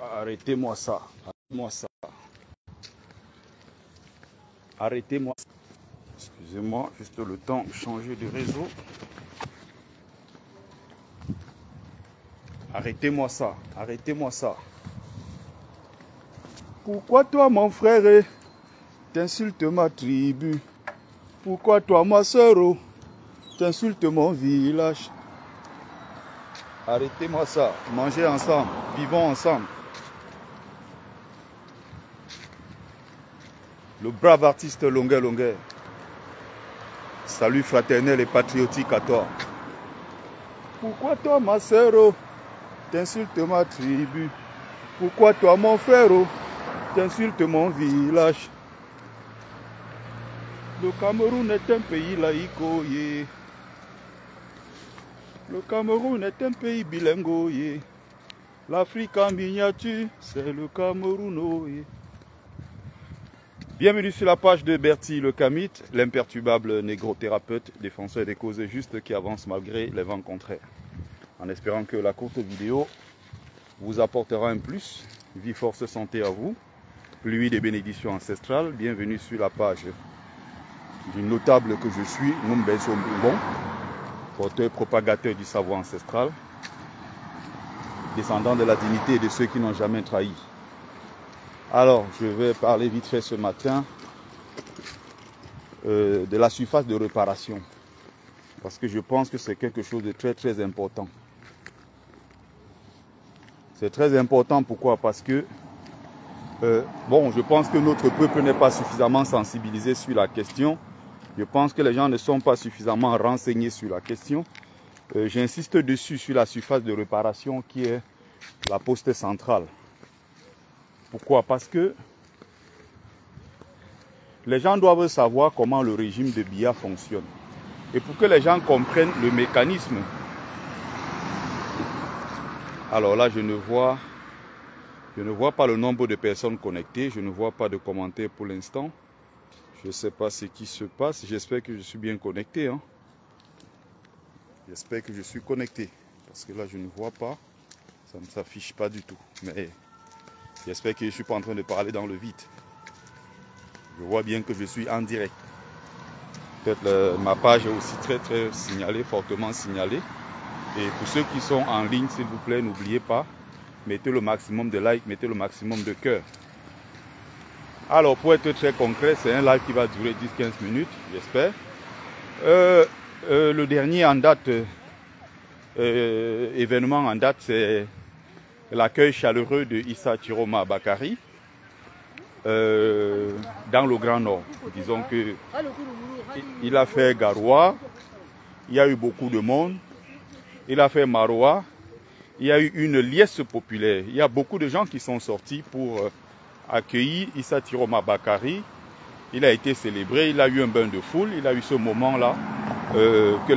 Arrêtez-moi ça. Arrêtez-moi ça. Arrêtez-moi ça. Excusez-moi, juste le temps de changer de réseau. Arrêtez-moi ça. Arrêtez-moi ça. Pourquoi toi, mon frère, t'insultes ma tribu? Pourquoi toi, ma soeur, t'insultes mon village? Arrêtez-moi ça. Mangez ensemble. Vivons ensemble. Le brave artiste Longuet Longuet. Salut fraternel et patriotique à toi. Pourquoi toi, ma soeur, t'insultes ma tribu? Pourquoi toi, mon frère, t'insultes mon village? Le Cameroun est un pays laïque. Le Cameroun est un pays bilingue. L'Afrique en miniature, c'est le Cameroun. Bienvenue sur la page de Bertie le Kamite, l'imperturbable négro-thérapeute, défenseur des causes justes qui avance malgré les vents contraires. En espérant que la courte vidéo vous apportera un plus. Vie, force, santé à vous. Pluie des bénédictions ancestrales. Bienvenue sur la page du notable que je suis, Numbeso Mboumbon, porteur propagateur du savoir ancestral, descendant de la dignité et de ceux qui n'ont jamais trahi. Alors, je vais parler vite fait ce matin de la surface de réparation. Parce que je pense que c'est quelque chose de très très important. C'est très important, pourquoi? Parce que, bon, je pense que notre peuple n'est pas suffisamment sensibilisé sur la question. Je pense que les gens ne sont pas suffisamment renseignés sur la question. J'insiste dessus sur la surface de réparation qui est la poste centrale. Pourquoi? Parce que les gens doivent savoir comment le régime de Biya fonctionne. Et pour que les gens comprennent le mécanisme. Alors là, je ne vois pas le nombre de personnes connectées. Je ne vois pas de commentaires pour l'instant. Je ne sais pas ce qui se passe. J'espère que je suis bien connecté. Hein. J'espère que je suis connecté. Parce que là, je ne vois pas. Ça ne s'affiche pas du tout. Mais j'espère que je ne suis pas en train de parler dans le vide. Je vois bien que je suis en direct. Peut-être ma page est aussi très très signalée, fortement signalée. Et pour ceux qui sont en ligne, s'il vous plaît, n'oubliez pas, mettez le maximum de likes, mettez le maximum de cœur. Alors, pour être très concret, c'est un live qui va durer 10-15 minutes, j'espère. Le dernier en date, événement en date, c'est l'accueil chaleureux de Issa Chiroma Bakari dans le Grand Nord. Disons que il a fait Garoua, il y a eu beaucoup de monde, il a fait Maroua, il y a eu une liesse populaire. Il y a beaucoup de gens qui sont sortis pour accueillir Issa Chiroma Bakari. Il a été célébré, il a eu un bain de foule, il a eu ce moment-là que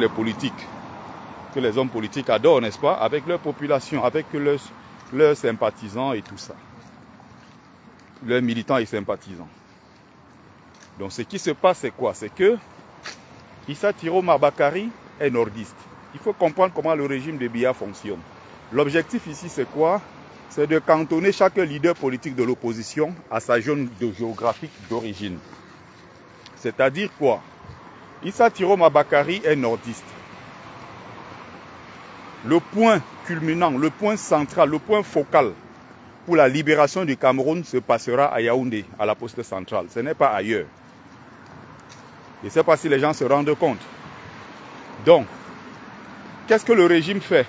les hommes politiques adorent, n'est-ce pas, avec leur population, avec leurs sympathisants et tout ça. Leurs militants et sympathisants. Donc ce qui se passe, c'est quoi? C'est que Issa Chiroma Bakari est nordiste. Il faut comprendre comment le régime de Biya fonctionne. L'objectif ici, c'est quoi? C'est de cantonner chaque leader politique de l'opposition à sa zone géographique d'origine. C'est-à-dire quoi? Issa Chiroma Bakari est nordiste. Le point culminant, le point central, le point focal pour la libération du Cameroun se passera à Yaoundé, à la poste centrale. Ce n'est pas ailleurs. Je ne sais pas si les gens se rendent compte. Donc, qu'est-ce que le régime fait?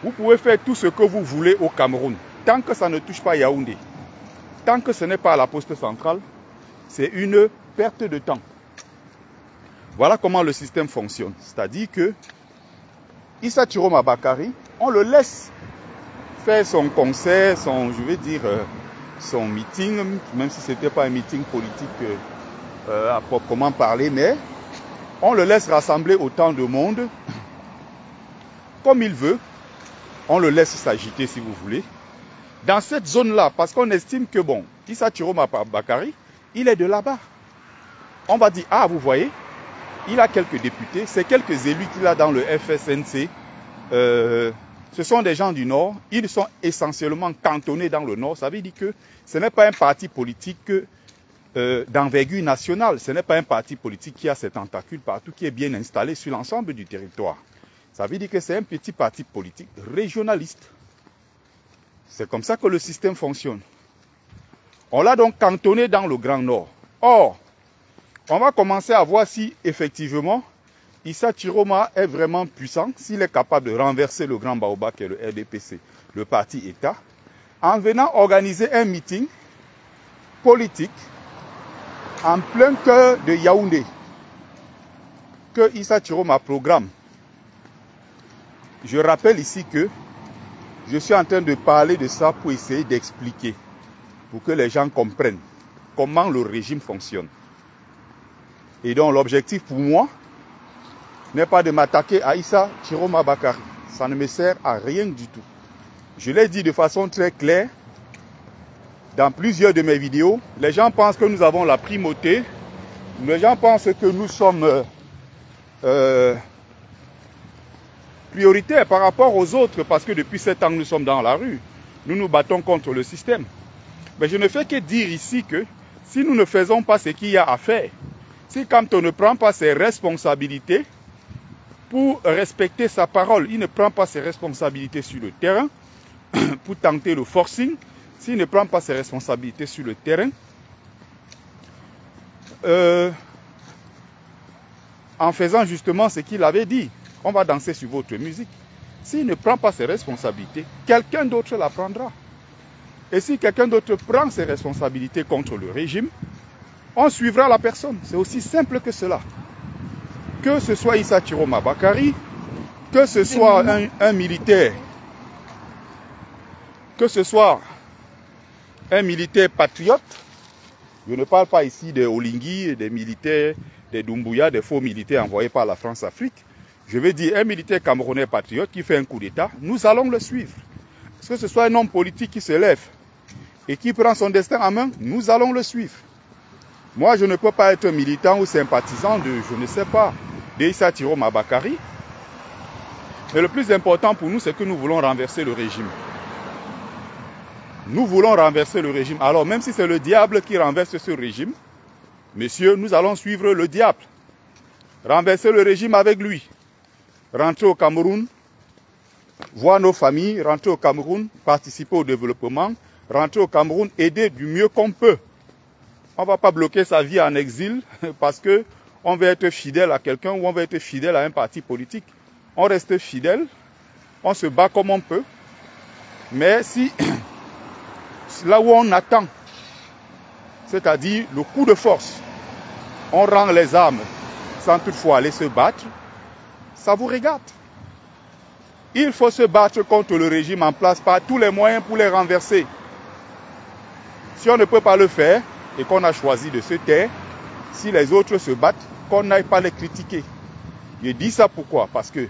Vous pouvez faire tout ce que vous voulez au Cameroun. Tant que ça ne touche pas Yaoundé, tant que ce n'est pas à la poste centrale, c'est une perte de temps. Voilà comment le système fonctionne. C'est-à-dire que Issa Chiroma Bakari, on le laisse faire son concert, son meeting, même si ce n'était pas un meeting politique à proprement parler, mais on le laisse rassembler autant de monde comme il veut. On le laisse s'agiter si vous voulez. Dans cette zone-là, parce qu'on estime que, bon, Issa Chiroma Bakari, il est de là-bas. On va dire, ah, vous voyez, il a quelques députés, c'est quelques élus qu'il a dans le FSNC ce sont des gens du Nord, ils sont essentiellement cantonnés dans le Nord. Ça veut dire que ce n'est pas un parti politique d'envergure nationale, ce n'est pas un parti politique qui a ses tentacules partout, qui est bien installé sur l'ensemble du territoire. Ça veut dire que c'est un petit parti politique régionaliste. C'est comme ça que le système fonctionne. On l'a donc cantonné dans le Grand Nord. Or, on va commencer à voir si effectivement Issa Chiroma est vraiment puissant, s'il est capable de renverser le grand baobab qui est le RDPC, le parti État, en venant organiser un meeting politique en plein cœur de Yaoundé, que Issa Chiroma programme. Je rappelle ici que je suis en train de parler de ça pour essayer d'expliquer, pour que les gens comprennent comment le régime fonctionne. Et donc l'objectif pour moi n'est pas de m'attaquer à Issa Chiroma Bakary. Ça ne me sert à rien du tout. Je l'ai dit de façon très claire dans plusieurs de mes vidéos. Les gens pensent que nous avons la primauté. Les gens pensent que nous sommes prioritaires par rapport aux autres parce que depuis 7 ans nous sommes dans la rue. Nous nous battons contre le système. Mais je ne fais que dire ici que si nous ne faisons pas ce qu'il y a à faire, si Kamto ne prend pas ses responsabilités pour respecter sa parole, il ne prend pas ses responsabilités sur le terrain pour tenter le forcing, s'il ne prend pas ses responsabilités sur le terrain, en faisant justement ce qu'il avait dit, on va danser sur votre musique. S'il ne prend pas ses responsabilités, quelqu'un d'autre la prendra. Et si quelqu'un d'autre prend ses responsabilités contre le régime, on suivra la personne. C'est aussi simple que cela. Que ce soit Issa Chiroma Bakary, que ce soit un militaire, que ce soit un militaire patriote, je ne parle pas ici des Olingui, des militaires, des Doumbouya, des faux militaires envoyés par la France-Afrique. Je veux dire un militaire camerounais patriote qui fait un coup d'État, nous allons le suivre. Que ce soit un homme politique qui se lève et qui prend son destin en main, nous allons le suivre. Moi, je ne peux pas être militant ou sympathisant de, je ne sais pas, d'Issa Chiroma Bakary. Mais le plus important pour nous, c'est que nous voulons renverser le régime. Nous voulons renverser le régime. Alors, même si c'est le diable qui renverse ce régime, messieurs, nous allons suivre le diable. Renverser le régime avec lui. Rentrer au Cameroun, voir nos familles, rentrer au Cameroun, participer au développement, rentrer au Cameroun, aider du mieux qu'on peut. On ne va pas bloquer sa vie en exil parce qu'on veut être fidèle à quelqu'un ou on veut être fidèle à un parti politique. On reste fidèle, on se bat comme on peut. Mais si, là où on attend, c'est-à-dire le coup de force, on rend les armes sans toutefois aller se battre, ça vous regarde. Il faut se battre contre le régime en place par tous les moyens pour les renverser. Si on ne peut pas le faire et qu'on a choisi de se taire, si les autres se battent, qu'on n'aille pas les critiquer. Je dis ça pourquoi? Parce que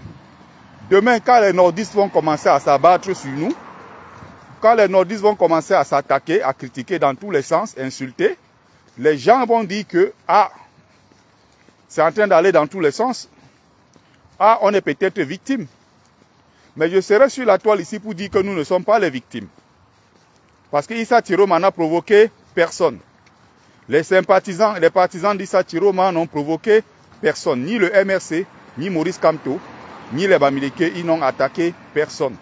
demain, quand les nordistes vont commencer à s'abattre sur nous, quand les nordistes vont commencer à s'attaquer, à critiquer dans tous les sens, insulter, les gens vont dire que ah, c'est en train d'aller dans tous les sens. Ah, on est peut-être victime. Mais je serai sur la toile ici pour dire que nous ne sommes pas les victimes. Parce que Issa Chiroma n'a provoqué personne. Les sympathisants et les partisans d'Issa Chiroma n'ont provoqué personne. Ni le MRC, ni Maurice Kamto, ni les Bamileke, ils n'ont attaqué personne.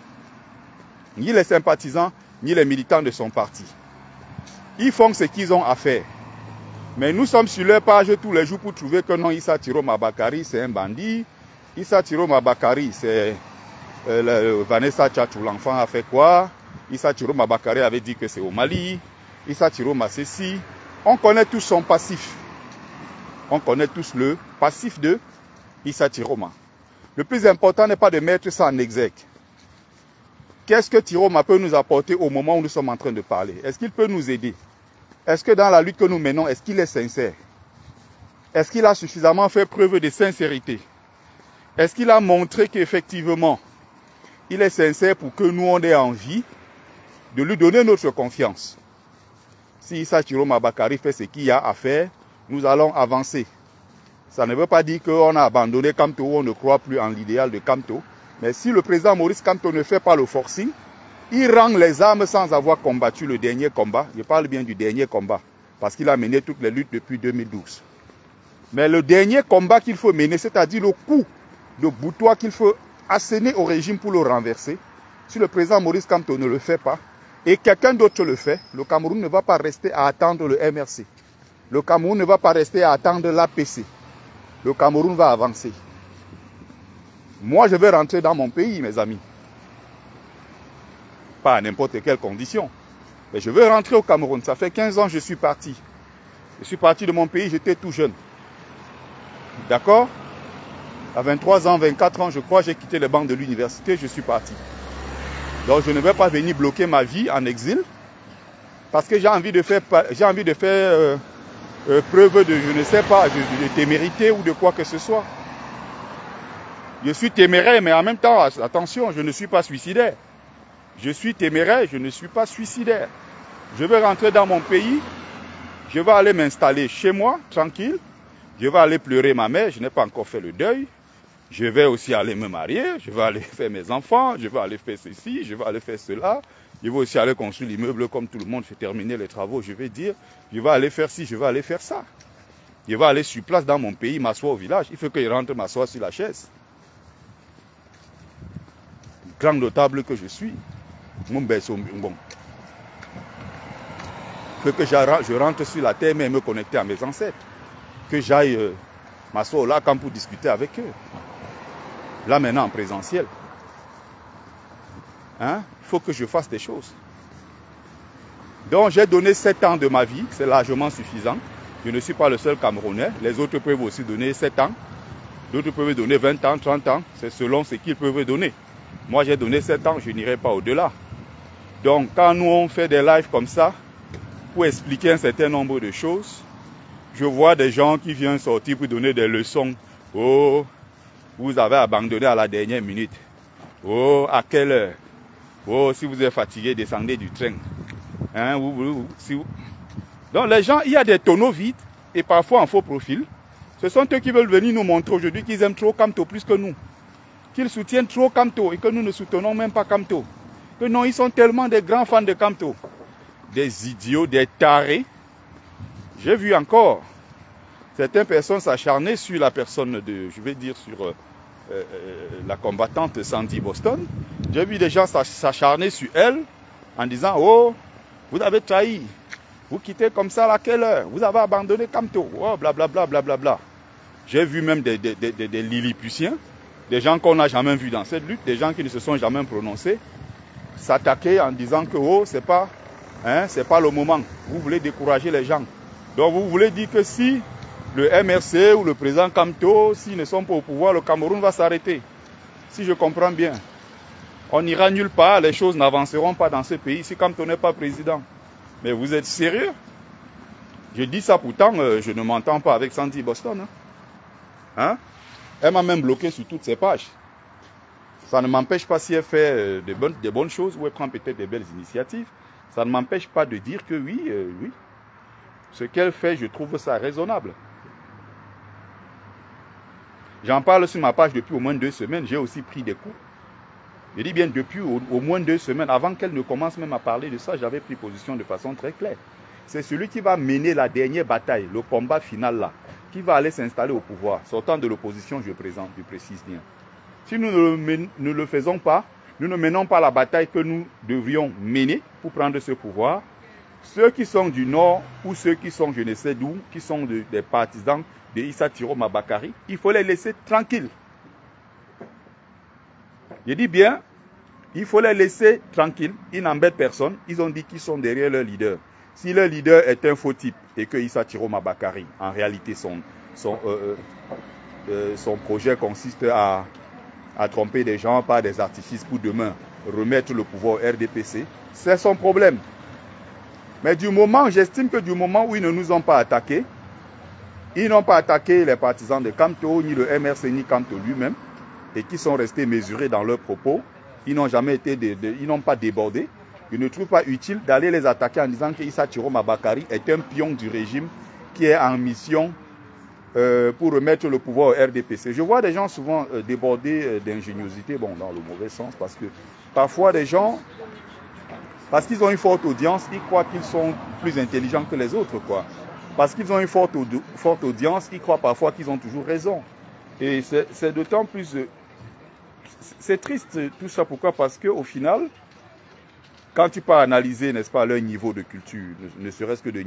Ni les sympathisants, ni les militants de son parti. Ils font ce qu'ils ont à faire. Mais nous sommes sur leur page tous les jours pour trouver que non, Issa Chiroma Bakary, c'est un bandit. Issa Chiroma Bakary, c'est Vanessa Tchatchou, l'enfant a fait quoi? Issa Chiroma Bakary avait dit que c'est au Mali. Issa Chiroma, c'est si. On connaît tous son passif. On connaît tous le passif de Issa Chiroma. Le plus important n'est pas de mettre ça en exergue. Qu'est-ce que Chiroma peut nous apporter au moment où nous sommes en train de parler? Est-ce qu'il peut nous aider? Est-ce que dans la lutte que nous menons, est-ce qu'il est sincère? Est-ce qu'il a suffisamment fait preuve de sincérité? Est-ce qu'il a montré qu'effectivement, il est sincère pour que nous, on ait envie de lui donner notre confiance? Si Issa Chiroma Bakary fait ce qu'il y a à faire, nous allons avancer. Ça ne veut pas dire qu'on a abandonné Kamto ou on ne croit plus en l'idéal de Kamto. Mais si le président Maurice Kamto ne fait pas le forcing, il rend les armes sans avoir combattu le dernier combat. Je parle bien du dernier combat, parce qu'il a mené toutes les luttes depuis 2012. Mais le dernier combat qu'il faut mener, c'est-à-dire le coup de boutoir qu'il faut asséner au régime pour le renverser, si le président Maurice Kamto ne le fait pas, et quelqu'un d'autre le fait, le Cameroun ne va pas rester à attendre le MRC. Le Cameroun ne va pas rester à attendre l'APC. Le Cameroun va avancer. Moi, je vais rentrer dans mon pays, mes amis. Pas à n'importe quelle condition. Mais je veux rentrer au Cameroun. Ça fait 15 ans que je suis parti. Je suis parti de mon pays, j'étais tout jeune. D'accord? À 23 ans, 24 ans, je crois, j'ai quitté les bancs de l'université, je suis parti. Donc je ne vais pas venir bloquer ma vie en exil. Parce que j'ai envie de faire, preuve de, je ne sais pas, de témérité ou de quoi que ce soit. Je suis téméraire, mais en même temps, attention, je ne suis pas suicidaire. Je suis téméraire, je ne suis pas suicidaire. Je veux rentrer dans mon pays, je vais aller m'installer chez moi, tranquille. Je vais aller pleurer ma mère, je n'ai pas encore fait le deuil. Je vais aussi aller me marier, je vais aller faire mes enfants, je vais aller faire ceci, je vais aller faire cela. Je vais aussi aller construire l'immeuble comme tout le monde, fait terminer les travaux, je vais dire, je vais aller faire ci, je vais aller faire ça. Je vais aller sur place dans mon pays, m'asseoir au village. Il faut que je rentre m'asseoir sur la chaise. Grand notable que je suis. Mon berceau, bon. Il faut que je rentre sur la terre et me connecter à mes ancêtres. Que j'aille m'asseoir au lac pour discuter avec eux. Là maintenant en présentiel. Hein? Il faut que je fasse des choses. Donc j'ai donné 7 ans de ma vie, c'est largement suffisant. Je ne suis pas le seul Camerounais. Les autres peuvent aussi donner 7 ans. D'autres peuvent donner 20 ans, 30 ans. C'est selon ce qu'ils peuvent donner. Moi j'ai donné 7 ans, je n'irai pas au-delà. Donc quand nous on fait des lives comme ça, pour expliquer un certain nombre de choses, je vois des gens qui viennent sortir pour donner des leçons. Oh, vous avez abandonné à la dernière minute. Oh, à quelle heure? Oh, si vous êtes fatigué, descendez du train. Hein, Donc les gens, il y a des tonneaux vides et parfois en faux profil. Ce sont eux qui veulent venir nous montrer aujourd'hui qu'ils aiment trop Kamto plus que nous. Qu'ils soutiennent trop Kamto et que nous ne soutenons même pas Kamto. Que non, ils sont tellement des grands fans de Kamto. Des idiots, des tarés. J'ai vu encore certaines personnes s'acharner sur la personne de, je vais dire sur la combattante Sandy Boston. J'ai vu des gens s'acharner sur elle en disant, oh, vous avez trahi, vous quittez comme ça à quelle heure, vous avez abandonné Kamto, oh, blablabla, blablabla. J'ai vu même des Lilliputiens, des gens qu'on n'a jamais vus dans cette lutte, des gens qui ne se sont jamais prononcés, s'attaquer en disant que, oh, c'est pas le moment, vous voulez décourager les gens. Donc vous voulez dire que si le MRC ou le président Kamto, s'ils ne sont pas au pouvoir, le Cameroun va s'arrêter. Si je comprends bien. On n'ira nulle part, les choses n'avanceront pas dans ce pays si Kamto n'est pas président. Mais vous êtes sérieux? Je dis ça pourtant, je ne m'entends pas avec Sandy Boston. Hein? Elle m'a même bloqué sur toutes ses pages. Ça ne m'empêche pas si elle fait des bonnes choses ou elle prend peut-être des belles initiatives. Ça ne m'empêche pas de dire que oui, oui. Ce qu'elle fait, je trouve ça raisonnable. J'en parle sur ma page depuis au moins 2 semaines. J'ai aussi pris des coups. Je dis bien depuis au moins 2 semaines. Avant qu'elle ne commence même à parler de ça, j'avais pris position de façon très claire. C'est celui qui va mener la dernière bataille, le combat final là, qui va aller s'installer au pouvoir. Sortant de l'opposition, je précise bien. Si nous ne le faisons pas, nous ne menons pas la bataille que nous devrions mener pour prendre ce pouvoir, ceux qui sont du Nord ou ceux qui sont je ne sais d'où, qui sont des partisans de Issa Thiro Mabakari, il faut les laisser tranquilles. Je dis bien, il faut les laisser tranquilles, ils n'embêtent personne, ils ont dit qu'ils sont derrière leur leader. Si leur leader est un faux type et que Issa Thiro Mabakari, en réalité son projet consiste à tromper des gens par des artifices pour demain remettre le pouvoir au RDPC, c'est son problème. Mais du moment, j'estime que du moment où ils ne nous ont pas attaqués, ils n'ont pas attaqué les partisans de Kamto, ni le MRC, ni Kamto lui-même, et qui sont restés mesurés dans leurs propos, ils n'ont jamais été, ils n'ont pas débordé. Je ne trouve pas utile d'aller les attaquer en disant que Issa Thiro Mabakari est un pion du régime qui est en mission pour remettre le pouvoir au RDPC. Je vois des gens souvent débordés d'ingéniosité, bon, dans le mauvais sens, parce que parfois des gens, parce qu'ils ont une forte audience, ils croient qu'ils sont plus intelligents que les autres, quoi. Parce qu'ils ont une forte audience, ils croient parfois qu'ils ont toujours raison. Et c'est d'autant plus... c'est triste tout ça, pourquoi? Parce qu'au final, quand tu peux analyser, n'est-ce pas, leur niveau de culture, ne serait-ce que du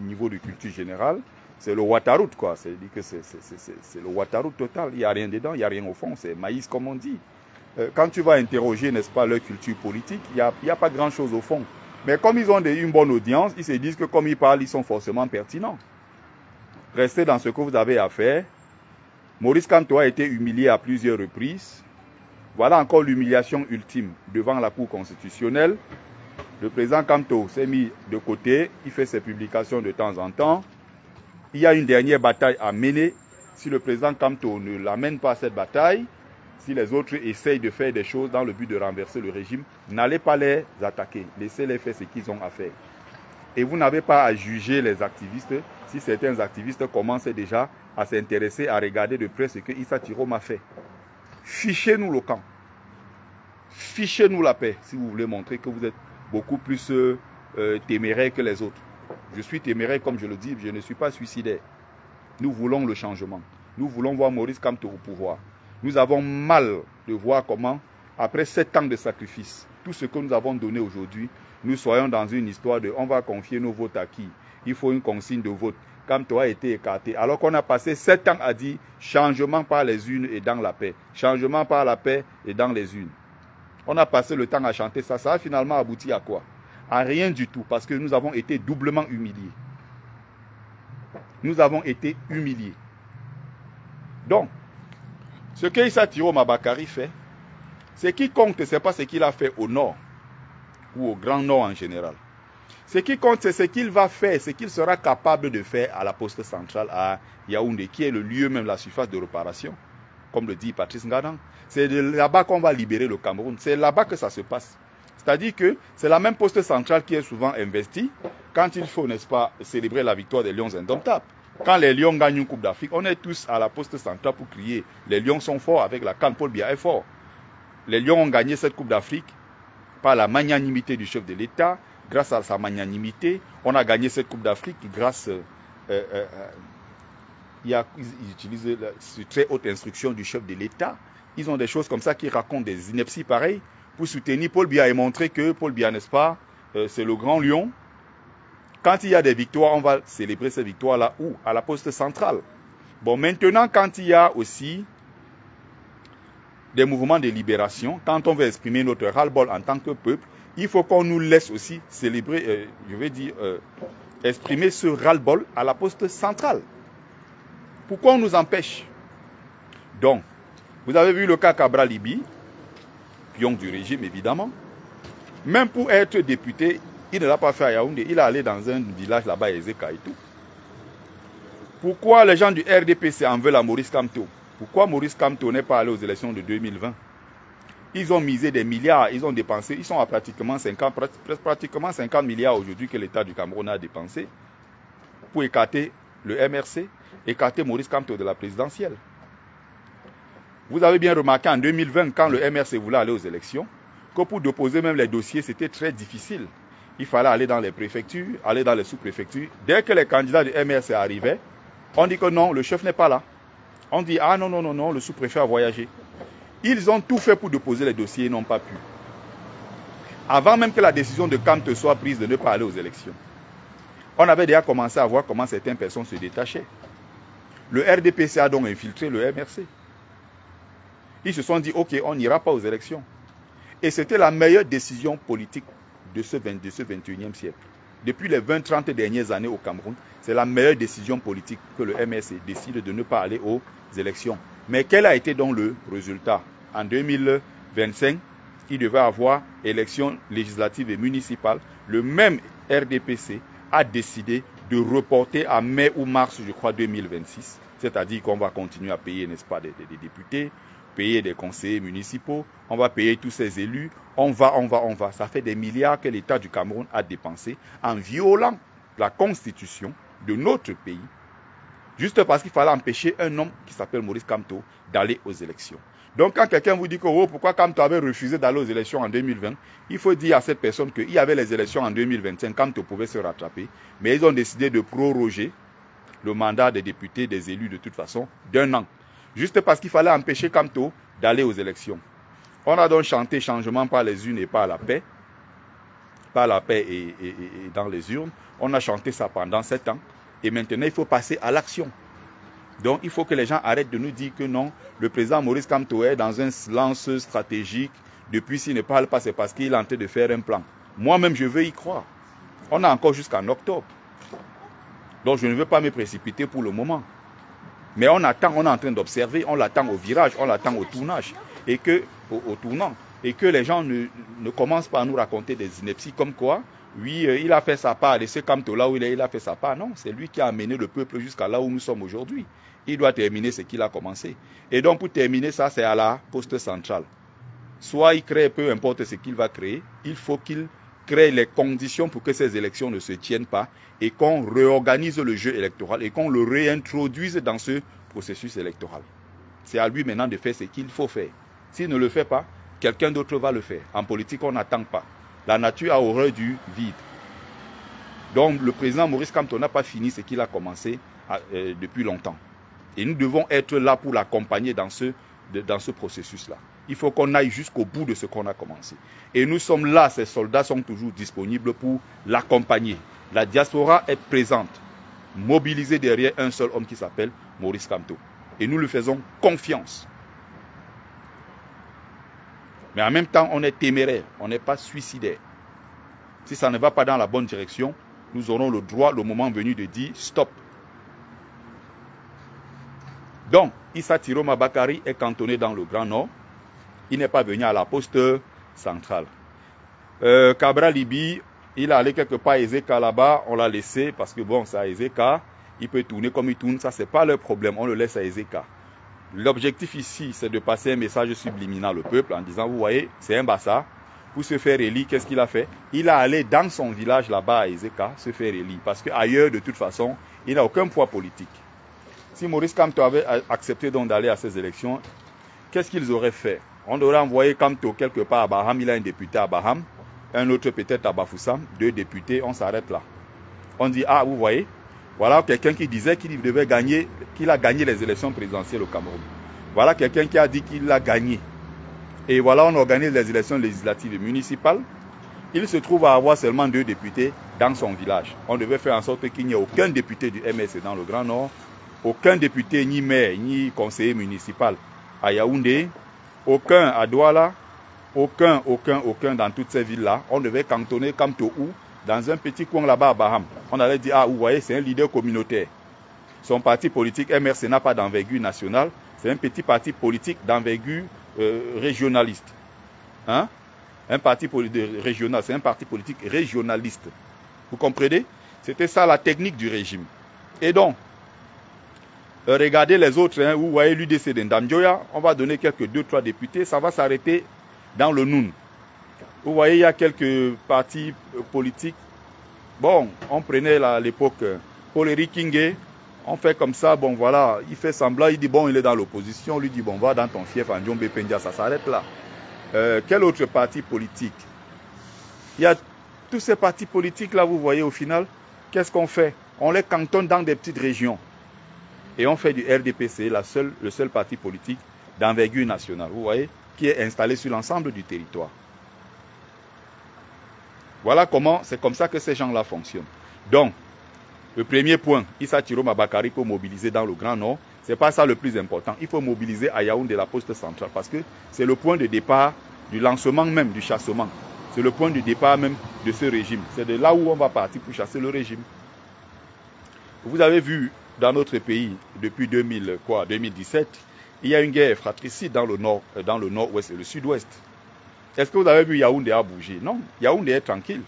niveau de culture générale, c'est le Ouattaraout, quoi. C'est-à-dire que c'est le Ouattaraout total. Il n'y a rien dedans, il n'y a rien au fond. C'est maïs, comme on dit. Quand tu vas interroger, n'est-ce pas, leur culture politique, il n'y a pas grand-chose au fond. Mais comme ils ont une bonne audience, ils se disent que comme ils parlent, ils sont forcément pertinents. Restez dans ce que vous avez à faire. Maurice Kamto a été humilié à plusieurs reprises. Voilà encore l'humiliation ultime devant la Cour constitutionnelle. Le président Kamto s'est mis de côté, il fait ses publications de temps en temps. Il y a une dernière bataille à mener. Si le président Kamto ne l'amène pas à cette bataille, si les autres essayent de faire des choses dans le but de renverser le régime, n'allez pas les attaquer. Laissez-les faire ce qu'ils ont à faire. Et vous n'avez pas à juger les activistes si certains activistes commencent déjà à s'intéresser, à regarder de près ce que Issa Tirom a fait. Fichez-nous le camp. Fichez-nous la paix si vous voulez montrer que vous êtes beaucoup plus téméraire que les autres. Je suis téméraire, comme je le dis, je ne suis pas suicidaire. Nous voulons le changement. Nous voulons voir Maurice Kamto au pouvoir. Nous avons mal de voir comment, après 7 ans de sacrifice, tout ce que nous avons donné aujourd'hui, nous soyons dans une histoire de on va confier nos votes à qui? Il faut une consigne de vote. Kamto a été écarté. Alors qu'on a passé 7 ans à dire changement par les unes et dans la paix. Changement par la paix et dans les unes. On a passé le temps à chanter ça. Ça a finalement abouti à quoi? À rien du tout, parce que nous avons été doublement humiliés. Nous avons été humiliés. Donc, ce que Issa Tirom Abakari fait, ce qui compte, ce n'est pas ce qu'il a fait au nord, ou au Grand Nord en général. Ce qui compte, c'est ce qu'il va faire, ce qu'il sera capable de faire à la poste centrale à Yaoundé, qui est le lieu même, la surface de réparation, comme le dit Patrice Ngadan. C'est là-bas qu'on va libérer le Cameroun. C'est là-bas que ça se passe. C'est-à-dire que c'est la même poste centrale qui est souvent investie quand il faut, n'est-ce pas, célébrer la victoire des Lions indomptables. Quand les Lions gagnent une Coupe d'Afrique, on est tous à la poste centrale pour crier « Les Lions sont forts » avec la canne Paul Biya est fort. Les Lions ont gagné cette Coupe d'Afrique par la magnanimité du chef de l'État. Grâce à sa magnanimité, on a gagné cette Coupe d'Afrique grâce... ils utilisent cette très haute instruction du chef de l'État. Ils ont des choses comme ça qui racontent des inepties pareilles pour soutenir Paul Biya et montrer que Paul Biya, n'est-ce pas, c'est le grand lion. Quand il y a des victoires, on va célébrer ces victoires-là où? À la poste centrale. Bon, maintenant, quand il y a aussi des mouvements de libération, quand on veut exprimer notre ras-le-bol en tant que peuple, il faut qu'on nous laisse aussi célébrer, exprimer ce ras-le-bol à la poste centrale. Pourquoi on nous empêche? Donc, vous avez vu le cas Cabral Libi, pion du régime évidemment. Même pour être député, il ne l'a pas fait à Yaoundé, il est allé dans un village là-bas, Ezeka et tout. Pourquoi les gens du RDPC en veulent à Maurice Kamto? Pourquoi Maurice Kamto n'est pas allé aux élections de 2020? Ils ont misé des milliards, ils ont dépensé, ils sont à pratiquement 50 milliards aujourd'hui que l'État du Cameroun a dépensé pour écarter le MRC, écarter Maurice Kamto de la présidentielle. Vous avez bien remarqué en 2020, quand le MRC voulait aller aux élections, que pour déposer même les dossiers, c'était très difficile. Il fallait aller dans les préfectures, aller dans les sous-préfectures. Dès que les candidats du MRC arrivaient, on dit que non, le chef n'est pas là. On dit, ah non, non, non, non, le sous-préfet a voyagé. Ils ont tout fait pour déposer les dossiers et n'ont pas pu. Avant même que la décision de Kamto soit prise de ne pas aller aux élections, on avait déjà commencé à voir comment certaines personnes se détachaient. Le RDPC a donc infiltré le MRC. Ils se sont dit, ok, on n'ira pas aux élections. Et c'était la meilleure décision politique de ce 21e siècle. Depuis les 20-30 dernières années au Cameroun, c'est la meilleure décision politique que le MRC décide de ne pas aller aux élections. Mais quel a été donc le résultat? En 2025, il devait avoir élections législatives et municipales. Le même RDPC a décidé de reporter à mai ou mars, je crois, 2026. C'est-à-dire qu'on va continuer à payer, n'est-ce pas, des députés, payer des conseillers municipaux, on va payer tous ces élus, on va. Ça fait des milliards que l'État du Cameroun a dépensé en violant la constitution de notre pays Juste parce qu'il fallait empêcher un homme qui s'appelle Maurice Kamto d'aller aux élections. Donc quand quelqu'un vous dit que oh, pourquoi Kamto avait refusé d'aller aux élections en 2020, il faut dire à cette personne qu'il y avait les élections en 2025, Kamto pouvait se rattraper, mais ils ont décidé de proroger le mandat des députés, des élus de toute façon, d'1 an. Juste parce qu'il fallait empêcher Kamto d'aller aux élections. On a donc chanté changement par les unes et par la paix. Par la paix et dans les urnes. On a chanté ça pendant 7 ans. Et maintenant, il faut passer à l'action. Donc, il faut que les gens arrêtent de nous dire que non, le président Maurice Kamto est dans un silence stratégique. Depuis, s'il ne parle pas, c'est parce qu'il est en train de faire un plan. Moi-même, je veux y croire. On a encore jusqu'en octobre. Donc, je ne veux pas me précipiter pour le moment. Mais on attend, on est en train d'observer, on l'attend au virage, on l'attend au tournage, et que, au tournant. Et que les gens ne commencent pas à nous raconter des inepties comme quoi, oui, il a fait sa part, et ce Kamto là où il a fait sa part. Non, c'est lui qui a amené le peuple jusqu'à là où nous sommes aujourd'hui. Il doit terminer ce qu'il a commencé. Et donc pour terminer ça, c'est à la poste centrale. Soit il crée, peu importe ce qu'il va créer, il faut qu'il crée les conditions pour que ces élections ne se tiennent pas et qu'on réorganise le jeu électoral et qu'on le réintroduise dans ce processus électoral. C'est à lui maintenant de faire ce qu'il faut faire. S'il ne le fait pas, quelqu'un d'autre va le faire. En politique, on n'attend pas. La nature a horreur du vide. Donc, le président Maurice Kamto n'a pas fini ce qu'il a commencé depuis longtemps. Et nous devons être là pour l'accompagner dans ce processus-là. Il faut qu'on aille jusqu'au bout de ce qu'on a commencé. Et nous sommes là, ces soldats sont toujours disponibles pour l'accompagner. La diaspora est présente, mobilisée derrière un seul homme qui s'appelle Maurice Kamto. Et nous lui faisons confiance. Mais en même temps, on est téméraire, on n'est pas suicidaire. Si ça ne va pas dans la bonne direction, nous aurons le droit, le moment venu, de dire stop. Donc, Issa Tiroma Bakari est cantonné dans le Grand Nord. Il n'est pas venu à la poste centrale. Cabra Libi, il est allé quelque part à Ezeka là-bas, on l'a laissé parce que bon, c'est à Ezeka, il peut tourner comme il tourne, ça c'est pas le problème, on le laisse à Ezeka. L'objectif ici, c'est de passer un message subliminal au peuple en disant, vous voyez, c'est un bassa. Pour se faire élire, qu'est-ce qu'il a fait? Il a allé dans son village là-bas à Ezeka se faire élire. Parce qu'ailleurs, de toute façon, il n'a aucun poids politique. Si Maurice Kamto avait accepté donc d'aller à ces élections, qu'est-ce qu'ils auraient fait? On aurait envoyé Kamto quelque part à Baham, il a un député à Baham, un autre peut-être à Bafoussam, 2 députés, on s'arrête là. On dit, ah, vous voyez, voilà quelqu'un qui disait qu'il devait gagner, qu'il a gagné les élections présidentielles au Cameroun. Voilà quelqu'un qui a dit qu'il a gagné. Et voilà, on organise les élections législatives et municipales. Il se trouve à avoir seulement 2 députés dans son village. On devait faire en sorte qu'il n'y ait aucun député du MS dans le Grand Nord, aucun député, ni maire, ni conseiller municipal à Yaoundé, aucun à Douala, aucun dans toutes ces villes-là. On devait cantonner Kamto où? Dans un petit coin là-bas à Baham. On allait dire, ah, vous voyez, c'est un leader communautaire. Son parti politique, MRC, n'a pas d'envergure nationale. C'est un petit parti politique d'envergure régionaliste. Hein? Un parti régional, c'est un parti politique régionaliste. Vous comprenez? C'était ça la technique du régime. Et donc, regardez les autres, hein, vous voyez l'UDC d'Ndamjoya, on va donner quelques 2-3 députés, ça va s'arrêter dans le Noun. Vous voyez, il y a quelques partis politiques. Bon, on prenait à l'époque Paul Éric Kingé, on fait comme ça, bon voilà, il fait semblant, il dit bon, il est dans l'opposition, on lui dit bon, va dans ton fief en Djombe Pendia, ça s'arrête là. Quel autre parti politique? Il y a tous ces partis politiques là, vous voyez au final, qu'est-ce qu'on fait? On les cantonne dans des petites régions. Et on fait du RDPC, le seul parti politique d'envergure nationale, vous voyez, qui est installé sur l'ensemble du territoire. Voilà comment, c'est comme ça que ces gens-là fonctionnent. Donc, le premier point, Issa Tiroma Bakari pour mobiliser dans le Grand Nord, ce n'est pas ça le plus important. Il faut mobiliser à Yaoundé la poste centrale parce que c'est le point de départ du lancement même du chassement. C'est le point de départ même de ce régime. C'est de là où on va partir pour chasser le régime. Vous avez vu dans notre pays, depuis 2017, il y a une guerre fratricide dans le nord-ouest et le sud-ouest. Est-ce que vous avez vu Yaoundé a bougé? Non, Yaoundé est tranquille.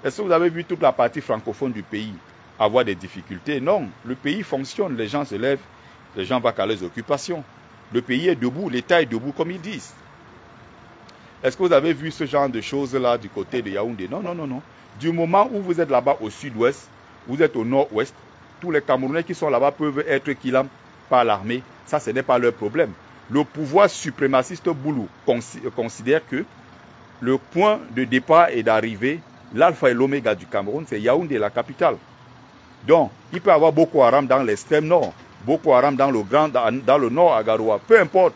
Est-ce que vous avez vu toute la partie francophone du pays avoir des difficultés? Non, le pays fonctionne, les gens se lèvent, les gens vont à les occupations. Le pays est debout, l'État est debout comme ils disent. Est-ce que vous avez vu ce genre de choses-là du côté de Yaoundé? Non, non, non, non. Du moment où vous êtes là-bas au sud-ouest, vous êtes au nord-ouest, tous les Camerounais qui sont là-bas peuvent être kidnappés par l'armée. Ça, ce n'est pas leur problème. Le pouvoir suprémaciste Boulou considère que le point de départ et d'arrivée, l'alpha et l'oméga du Cameroun, c'est Yaoundé, la capitale. Donc, il peut y avoir Boko Haram dans l'extrême nord, Boko Haram dans le nord à Garoua, peu importe.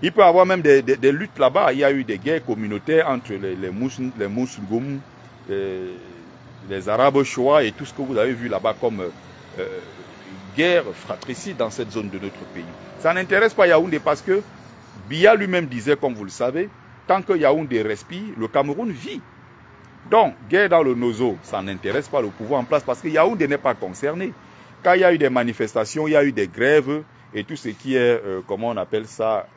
Il peut y avoir même des luttes là-bas. Il y a eu des guerres communautaires entre les Moussoulgoum, les Arabes Shoah et tout ce que vous avez vu là-bas comme guerre fratricide dans cette zone de notre pays. Ça n'intéresse pas Yaoundé parce que Biya lui-même disait, comme vous le savez, tant que Yaoundé respire, le Cameroun vit. Donc, guerre dans le Nozo, ça n'intéresse pas le pouvoir en place parce que Yaoundé n'est pas concerné. Quand il y a eu des manifestations, il y a eu des grèves et tout ce qui est, comment on appelle ça,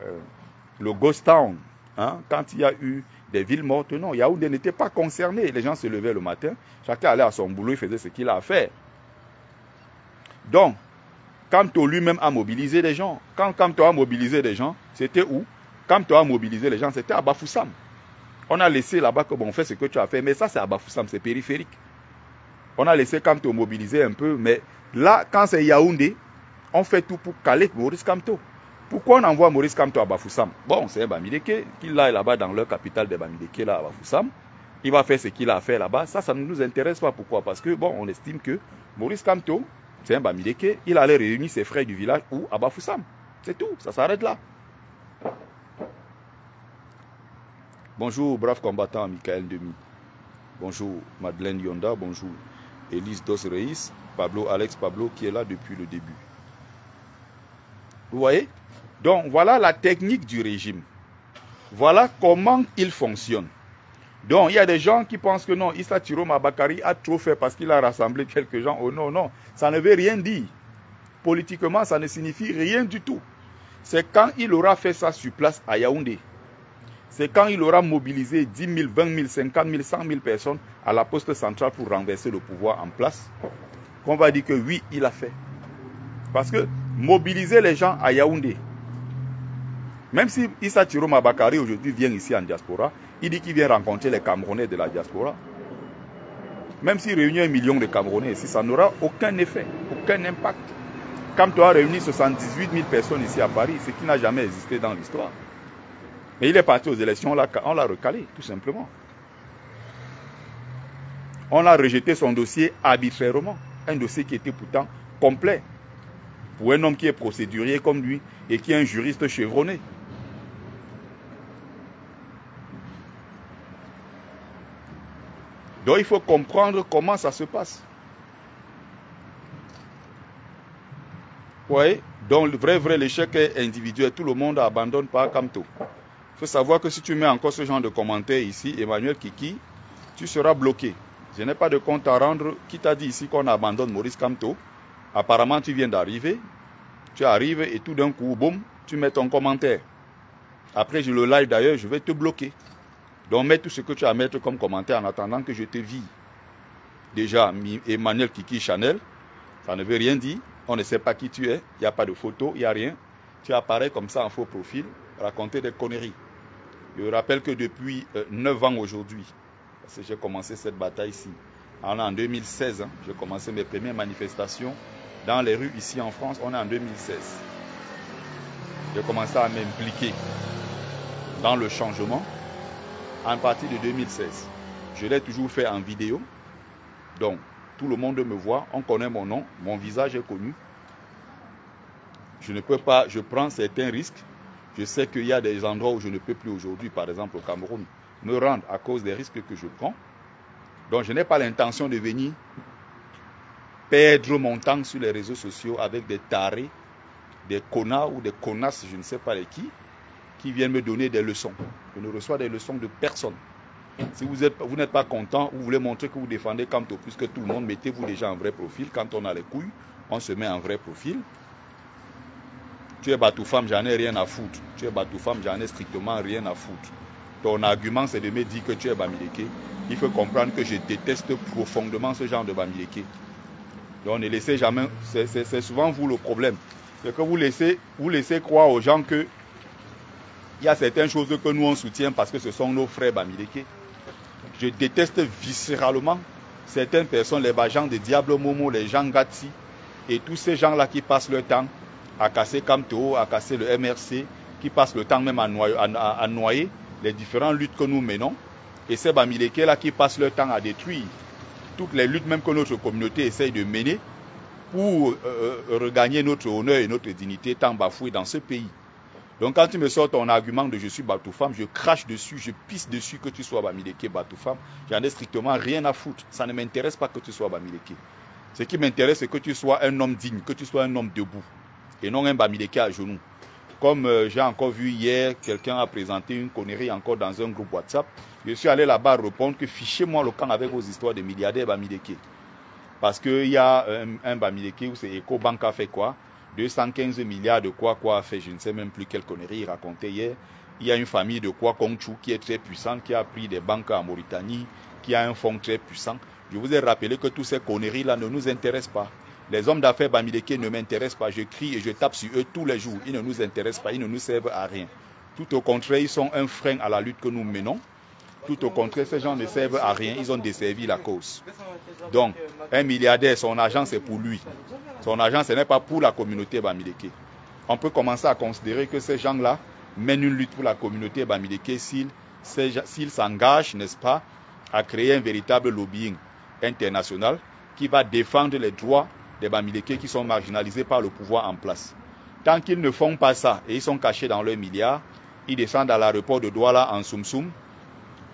le ghost town. Hein? Quand il y a eu des villes mortes, non, Yaoundé n'était pas concerné. Les gens se levaient le matin, chacun allait à son boulot, il faisait ce qu'il a à faire. Donc, Kamto lui-même a mobilisé les gens. Quand Kamto a mobilisé les gens, c'était où? Kamto a mobilisé les gens, c'était à Bafoussam. On a laissé là-bas que bon, on fait ce que tu as fait, mais ça c'est à Bafoussam, c'est périphérique. On a laissé Kamto mobiliser un peu, mais là, quand c'est Yaoundé, on fait tout pour caler Maurice Kamto. Pourquoi on envoie Maurice Kamto à Bafoussam? Bon, c'est un Bamileke, qu'il aille là-bas dans leur capitale de Bamileke, là à Bafoussam. Il va faire ce qu'il a à faire là-bas. Ça ne nous intéresse pas. Pourquoi? Parce que, bon, on estime que Maurice Kamto, c'est un Bamileke, il allait réunir ses frères du village ou à Bafoussam. C'est tout, ça s'arrête là. Bonjour, brave combattant Michael Demi. Bonjour, Madeleine Yonda. Bonjour, Élise Dos Reis. Pablo, Alex Pablo, qui est là depuis le début. Vous voyez? Donc, voilà la technique du régime. Voilà comment il fonctionne. Donc, il y a des gens qui pensent que non, Issa Thiro Mabakari a trop fait parce qu'il a rassemblé quelques gens. Oh non, non, ça ne veut rien dire. Politiquement, ça ne signifie rien du tout. C'est quand il aura fait ça sur place à Yaoundé. C'est quand il aura mobilisé 10 000, 20 000, 50 000, 100 000 personnes à la poste centrale pour renverser le pouvoir en place, qu'on va dire que oui, il a fait. Parce que mobiliser les gens à Yaoundé, même si Issa Thiro Mabakari aujourd'hui vient ici en diaspora, il dit qu'il vient rencontrer les Camerounais de la diaspora. Même s'il réunit 1 million de Camerounais ici, ça n'aura aucun effet, aucun impact. Comme tu as réuni 78 000 personnes ici à Paris, ce qui n'a jamais existé dans l'histoire. Mais il est parti aux élections, on l'a recalé, tout simplement. On a rejeté son dossier arbitrairement. Un dossier qui était pourtant complet. Pour un homme qui est procédurier comme lui et qui est un juriste chevronné. Donc il faut comprendre comment ça se passe. Vous voyez? Donc le vrai l'échec est individuel. Tout le monde abandonne par Kamto. Il faut savoir que si tu mets encore ce genre de commentaires ici, Emmanuel Kiki, tu seras bloqué. Je n'ai pas de compte à rendre. Qui t'a dit ici qu'on abandonne Maurice Kamto? Apparemment, tu viens d'arriver. Tu arrives et tout d'un coup, boum, tu mets ton commentaire. Après, je le live d'ailleurs, je vais te bloquer. Donc, mets tout ce que tu as à mettre comme commentaire en attendant que je te vire. Déjà, Emmanuel Kiki Chanel, ça ne veut rien dire. On ne sait pas qui tu es. Il n'y a pas de photo, il n'y a rien. Tu apparais comme ça en faux profil, raconter des conneries. Je rappelle que depuis 9 ans aujourd'hui, parce que j'ai commencé cette bataille ici, en 2016, hein, j'ai commencé mes premières manifestations dans les rues ici en France, on est en 2016. J'ai commencé à m'impliquer dans le changement à partir de 2016. Je l'ai toujours fait en vidéo. Donc, tout le monde me voit, on connaît mon nom, mon visage est connu. Je ne peux pas, je prends certains risques. Je sais qu'il y a des endroits où je ne peux plus aujourd'hui, par exemple au Cameroun, me rendre à cause des risques que je prends. Donc je n'ai pas l'intention de venir perdre mon temps sur les réseaux sociaux avec des tarés, des connards ou des connasses, je ne sais pas les qui viennent me donner des leçons. Je ne reçois des leçons de personne. Si vous n'êtes pas content, vous voulez montrer que vous défendez Kamto plus que tout le monde, mettez-vous déjà en vrai profil. Quand on a les couilles, on se met en vrai profil. Tu es Batoufam, j'en ai rien à foutre. Tu es Batoufam, j'en ai strictement rien à foutre. Ton argument, c'est de me dire que tu es Bamileke. Il faut comprendre que je déteste profondément ce genre de Bamileke. Donc ne laissez jamais, c'est souvent vous le problème. C'est que vous laissez croire aux gens que il y a certaines choses que nous on soutient parce que ce sont nos frères Bamileke. Je déteste viscéralement certaines personnes, les Bajans de Diable Momo, les gens Gatsi, et tous ces gens-là qui passent leur temps à casser Camto, à casser le MRC, qui passent le temps même à noyer les différentes luttes que nous menons. Et ces Bamileke-là qui passent leur temps à détruire toutes les luttes même que notre communauté essaye de mener pour regagner notre honneur et notre dignité tant bafouée dans ce pays. Donc quand tu me sors ton argument de je suis Batoufam, je crache dessus, je pisse dessus que tu sois Bamileke, Batoufam. J'en ai strictement rien à foutre. Ça ne m'intéresse pas que tu sois Bamileke. Ce qui m'intéresse, c'est que tu sois un homme digne, que tu sois un homme debout et non un Bamileke à genoux. Comme j'ai encore vu hier, quelqu'un a présenté une connerie encore dans un groupe WhatsApp. Je suis allé là-bas répondre que fichez-moi le camp avec vos histoires de milliardaires Bamileke. Parce qu'il y a un Bamileke où c'est EcoBank a fait quoi? 215 milliards de quoi a fait, je ne sais même plus quelle connerie il racontait hier. Il y a une famille de Kongchou qui est très puissante, qui a pris des banques en Mauritanie, qui a un fonds très puissant. Je vous ai rappelé que toutes ces conneries-là ne nous intéressent pas. Les hommes d'affaires Bamileke ne m'intéressent pas. Je crie et je tape sur eux tous les jours. Ils ne nous intéressent pas, ils ne nous servent à rien. Tout au contraire, ils sont un frein à la lutte que nous menons. Tout au contraire, ces gens ne servent à rien. Ils ont desservi la cause. Donc, un milliardaire, son argent, c'est pour lui. Son argent, ce n'est pas pour la communauté Bamileke. On peut commencer à considérer que ces gens-là mènent une lutte pour la communauté Bamileke s'ils s'engagent, n'est-ce pas, à créer un véritable lobbying international qui va défendre les droits des Bamileke qui sont marginalisés par le pouvoir en place. Tant qu'ils ne font pas ça et ils sont cachés dans leurs milliards, ils descendent à l'aéroport de Douala en Soum-Soum,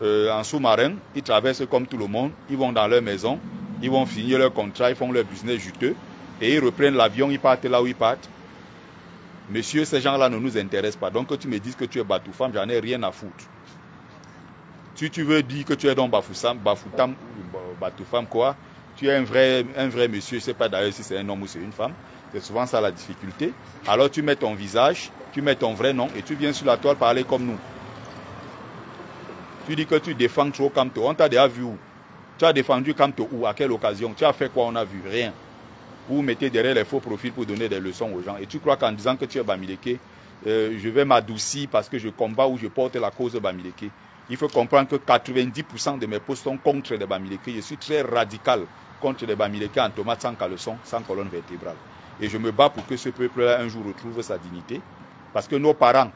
en sous-marin, ils traversent comme tout le monde, ils vont dans leur maison, ils vont finir leur contrat, ils font leur business juteux et ils reprennent l'avion, ils partent là où ils partent. Monsieur, ces gens-là ne nous intéressent pas. Donc que tu me dises que tu es Batoufam, j'en ai rien à foutre. Si tu veux dire que tu es donc Bafoutam, Batoufam quoi, tu es un vrai monsieur, je ne sais pas d'ailleurs si c'est un homme ou c'est une femme, c'est souvent ça la difficulté. Alors tu mets ton visage, tu mets ton vrai nom et tu viens sur la toile parler comme nous. Tu dis que tu défends trop Camto, on t'a déjà vu où? Tu as défendu Camto où? À quelle occasion? Tu as fait quoi? On a vu rien. Vous mettez derrière les faux profils pour donner des leçons aux gens. Et tu crois qu'en disant que tu es Bamileke, je vais m'adoucir parce que je combats ou je porte la cause de Bamileke. Il faut comprendre que 90% de mes posts sont contre les Bamileke. Je suis très radical contre les Bamileke en tomate sans caleçon, sans colonne vertébrale. Et je me bats pour que ce peuple-là un jour retrouve sa dignité. Parce que nos parents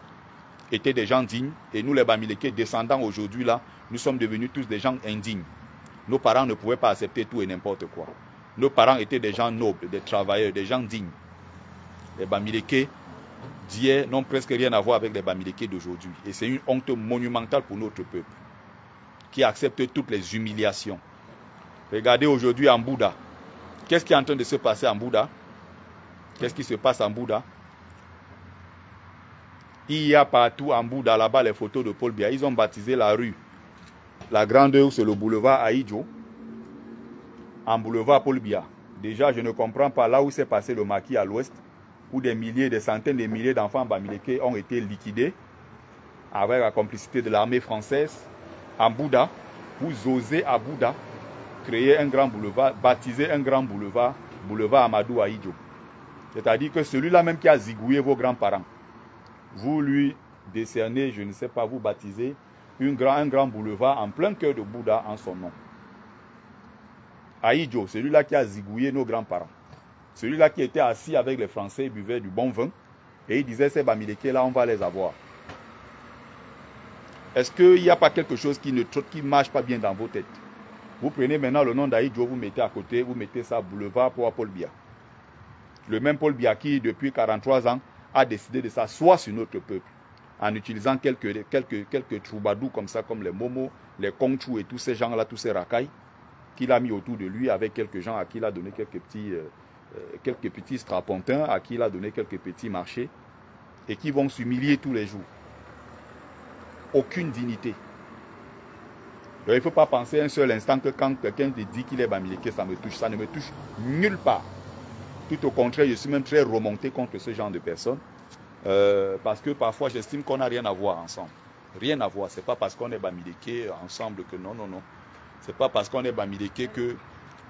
étaient des gens dignes. Et nous, les Bamileke, descendants aujourd'hui, là, nous sommes devenus tous des gens indignes. Nos parents ne pouvaient pas accepter tout et n'importe quoi. Nos parents étaient des gens nobles, des travailleurs, des gens dignes. Les Bamileke d'hier n'ont presque rien à voir avec les Bamileke d'aujourd'hui. Et c'est une honte monumentale pour notre peuple, qui accepte toutes les humiliations. Regardez aujourd'hui en Bouddha. Qu'est-ce qui est en train de se passer en Bouddha? Qu'est-ce qui se passe en Bouddha? Il y a partout en Bouddha, là-bas, les photos de Paul Biya. Ils ont baptisé la rue. La grande rue, c'est le boulevard Aïdjo. En boulevard Paul Biya. Déjà, je ne comprends pas là où s'est passé le maquis à l'ouest, où des milliers, des centaines de milliers d'enfants Bamileke ont été liquidés avec la complicité de l'armée française. En Bouddha, vous osez à Bouddha créer un grand boulevard, baptiser un grand boulevard, boulevard Amadou Aïdjo. C'est-à-dire que celui-là même qui a zigouillé vos grands-parents, vous lui décernez, je ne sais pas, vous baptisez un grand boulevard en plein cœur de Bouddha en son nom. Aïdjo, celui-là qui a zigouillé nos grands-parents. Celui-là qui était assis avec les Français, buvait du bon vin. Et il disait, ces Bamileke là, on va les avoir. Est-ce qu'il n'y a pas quelque chose qui ne marche pas bien dans vos têtes? Vous prenez maintenant le nom d'Aïdjo, vous mettez à côté, vous mettez ça boulevard pour Paul Biya. Le même Paul Biya qui, depuis 43 ans, a décidé de s'asseoir sur notre peuple. En utilisant quelques troubadours comme ça, comme les Momo, les Kongchou et tous ces gens-là, tous ces racailles, qu'il a mis autour de lui avec quelques gens à qui il a donné quelques petits strapontins, à qui il a donné quelques petits marchés, et qui vont s'humilier tous les jours. Aucune dignité. Donc, il ne faut pas penser un seul instant que quand quelqu'un te dit qu'il est Bamileke, ça me touche. Ça ne me touche nulle part. Tout au contraire, je suis même très remonté contre ce genre de personnes. Parce que parfois, j'estime qu'on n'a rien à voir ensemble. Rien à voir. Ce n'est pas parce qu'on est Bamileke ensemble que non. Ce n'est pas parce qu'on est Bamileke que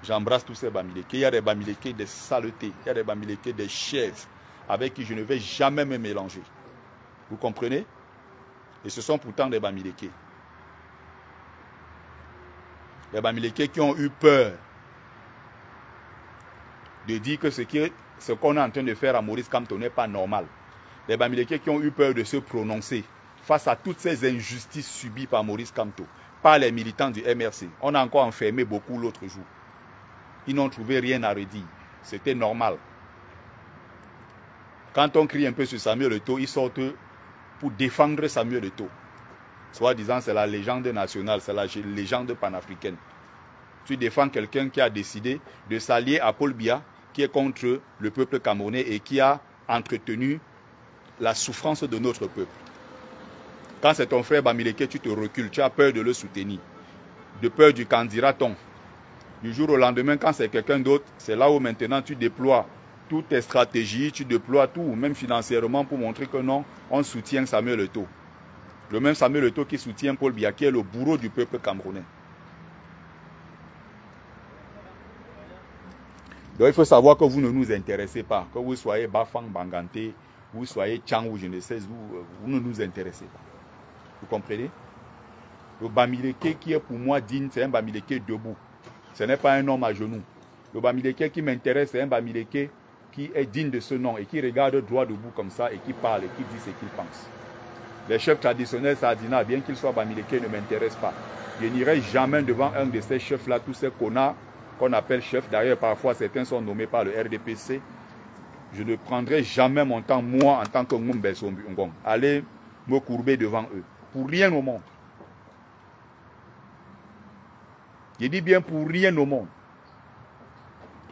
j'embrasse tous ces Bamileke. Il y a des Bamileke des saletés. Il y a des Bamileke des chefs avec qui je ne vais jamais me mélanger. Vous comprenez? Et ce sont pourtant des Bamileke. Les Bamileke qui ont eu peur de dire que ce qu'on est en train de faire à Maurice Kamto n'est pas normal. Les Bamileke qui ont eu peur de se prononcer face à toutes ces injustices subies par Maurice Kamto, par les militants du MRC. On a encore enfermé beaucoup l'autre jour. Ils n'ont trouvé rien à redire. C'était normal. Quand on crie un peu sur Samuel Eto'o, ils sortent pour défendre Samuel Eto'o. Soit disant c'est la légende nationale, c'est la légende panafricaine. Tu défends quelqu'un qui a décidé de s'allier à Paul Biya, qui est contre le peuple camerounais et qui a entretenu la souffrance de notre peuple. Quand c'est ton frère Bamileke, tu te recules, tu as peur de le soutenir. De peur du candidaton. Du jour au lendemain, quand c'est quelqu'un d'autre, c'est là où maintenant tu déploies toutes tes stratégies, tu déploies tout, même financièrement, pour montrer que non, on soutient Samuel Eto'o. Le même Samuel Eto'o qui soutient Paul Biya, qui est le bourreau du peuple camerounais. Donc il faut savoir que vous ne nous intéressez pas. Que vous soyez Bafang, Banganté, vous soyez Tchang ou je ne sais où, vous ne nous intéressez pas. Vous comprenez? Le Bamileke qui est pour moi digne, c'est un Bamileke debout. Ce n'est pas un homme à genoux. Le Bamileke qui m'intéresse, c'est un Bamileke qui est digne de ce nom et qui regarde droit debout comme ça et qui parle et qui dit ce qu'il pense. Les chefs traditionnels Sardina, bien qu'ils soient Bamileke, ne m'intéressent pas. Je n'irai jamais devant un de ces chefs-là, tous ces connards qu'on appelle chefs. D'ailleurs, parfois, certains sont nommés par le RDPC. Je ne prendrai jamais mon temps, moi, en tant que Ngumbe Sombungong, aller me courber devant eux. Pour rien au monde. Je dis bien pour rien au monde.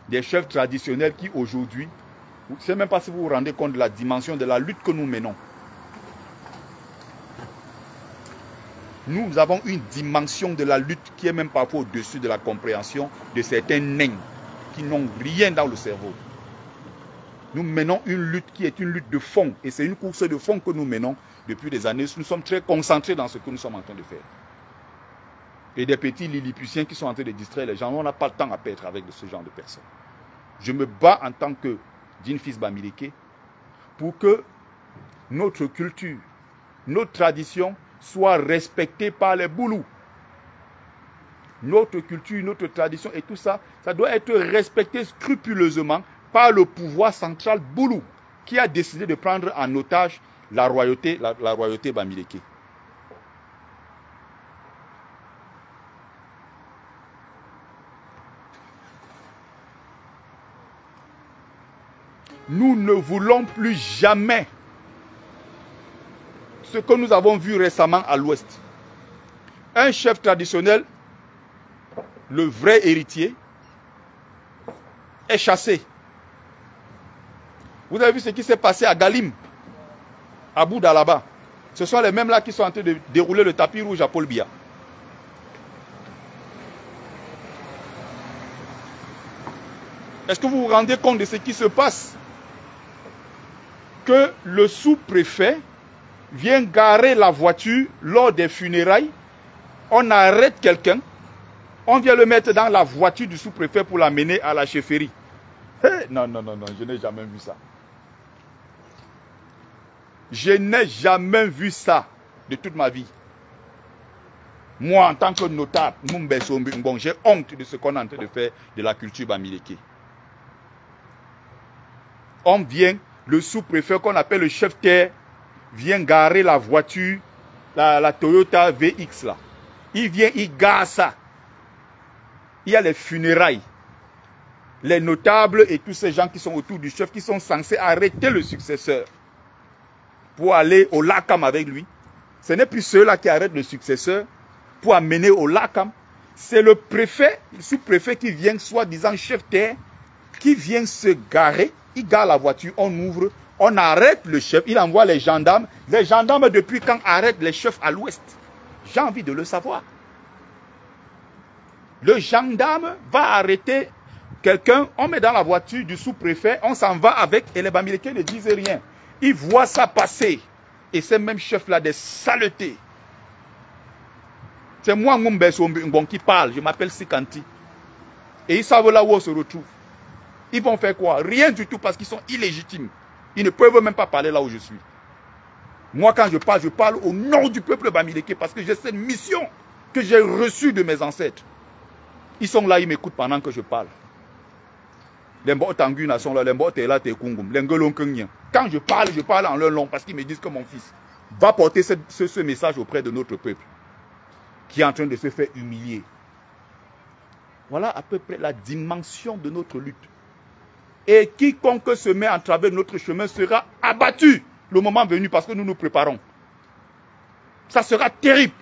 Des chefs traditionnels qui aujourd'hui, je ne sais même pas si vous vous rendez compte de la dimension de la lutte que nous menons. Nous avons une dimension de la lutte qui est même parfois au-dessus de la compréhension de certains nains qui n'ont rien dans le cerveau. Nous menons une lutte qui est une lutte de fond. Et c'est une course de fond que nous menons depuis des années. Nous sommes très concentrés dans ce que nous sommes en train de faire. Et des petits lilliputiens qui sont en train de distraire les gens. On n'a pas le temps à perdre avec ce genre de personnes. Je me bats en tant que Jean-Fils Bamileke pour que notre culture, notre tradition soient respectées par les Boulous. Notre culture, notre tradition et tout ça, ça doit être respecté scrupuleusement par le pouvoir central Boulou, qui a décidé de prendre en otage la royauté Bamileke. Nous ne voulons plus jamais ce que nous avons vu récemment à l'Ouest. Un chef traditionnel, le vrai héritier, est chassé. Vous avez vu ce qui s'est passé à Galim, à Bouddha là-bas. Ce sont les mêmes là qui sont en train de dérouler le tapis rouge à Paul Biya. Est-ce que vous vous rendez compte de ce qui se passe? Que le sous-préfet vient garer la voiture lors des funérailles, on arrête quelqu'un, on vient le mettre dans la voiture du sous-préfet pour l'amener à la chefferie. Hey, non, je n'ai jamais vu ça. Je n'ai jamais vu ça de toute ma vie. Moi, en tant que notable, j'ai honte de ce qu'on est en train de faire de la culture Bamileke. On vient, le sous-préfet qu'on appelle le chef-terre, vient garer la voiture, la Toyota VX là. Il vient, il gare ça. Il y a les funérailles. Les notables et tous ces gens qui sont autour du chef, qui sont censés arrêter le successeur pour aller au LACAM avec lui. Ce n'est plus ceux-là qui arrêtent le successeur pour amener au LACAM. C'est le préfet, le sous-préfet qui vient, soi-disant chef-terre, qui vient se garer. Il gare la voiture, on ouvre, on arrête le chef, il envoie les gendarmes. Les gendarmes, depuis quand arrêtent les chefs à l'Ouest? J'ai envie de le savoir. Le gendarme va arrêter quelqu'un, on met dans la voiture du sous-préfet, on s'en va avec, et les Bamileke ne disent rien. Ils voient ça passer. Et ces mêmes chefs-là, des saletés. C'est moi, Ngumbe Sombungong, qui parle, je m'appelle Sikanti. Et ils savent là où on se retrouve. Ils vont faire quoi? Rien du tout, parce qu'ils sont illégitimes. Ils ne peuvent même pas parler là où je suis. Moi, quand je parle au nom du peuple Bamileke, parce que j'ai cette mission que j'ai reçue de mes ancêtres. Ils sont là, ils m'écoutent pendant que je parle. Les mots tanguna sont là, les mots là, t'es kungum, les ngolonkenien. Quand je parle en leur langue parce qu'ils me disent que mon fils va porter ce message auprès de notre peuple qui est en train de se faire humilier. Voilà à peu près la dimension de notre lutte. Et quiconque se met à travers notre chemin sera abattu le moment venu parce que nous nous préparons. Ça sera terrible.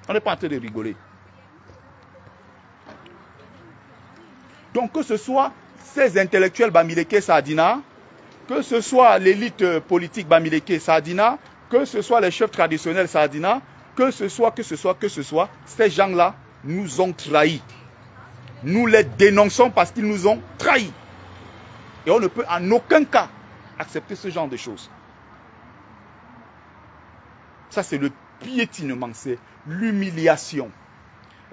On n'est pas en train de rigoler. Donc que ce soit ces intellectuels Bamileke Sadina, que ce soit l'élite politique Bamileke Sadina, que ce soit les chefs traditionnels Sadina, que ce soit, ces gens-là nous ont trahis. Nous les dénonçons parce qu'ils nous ont trahis. Et on ne peut en aucun cas accepter ce genre de choses. Ça, c'est le piétinement, c'est l'humiliation.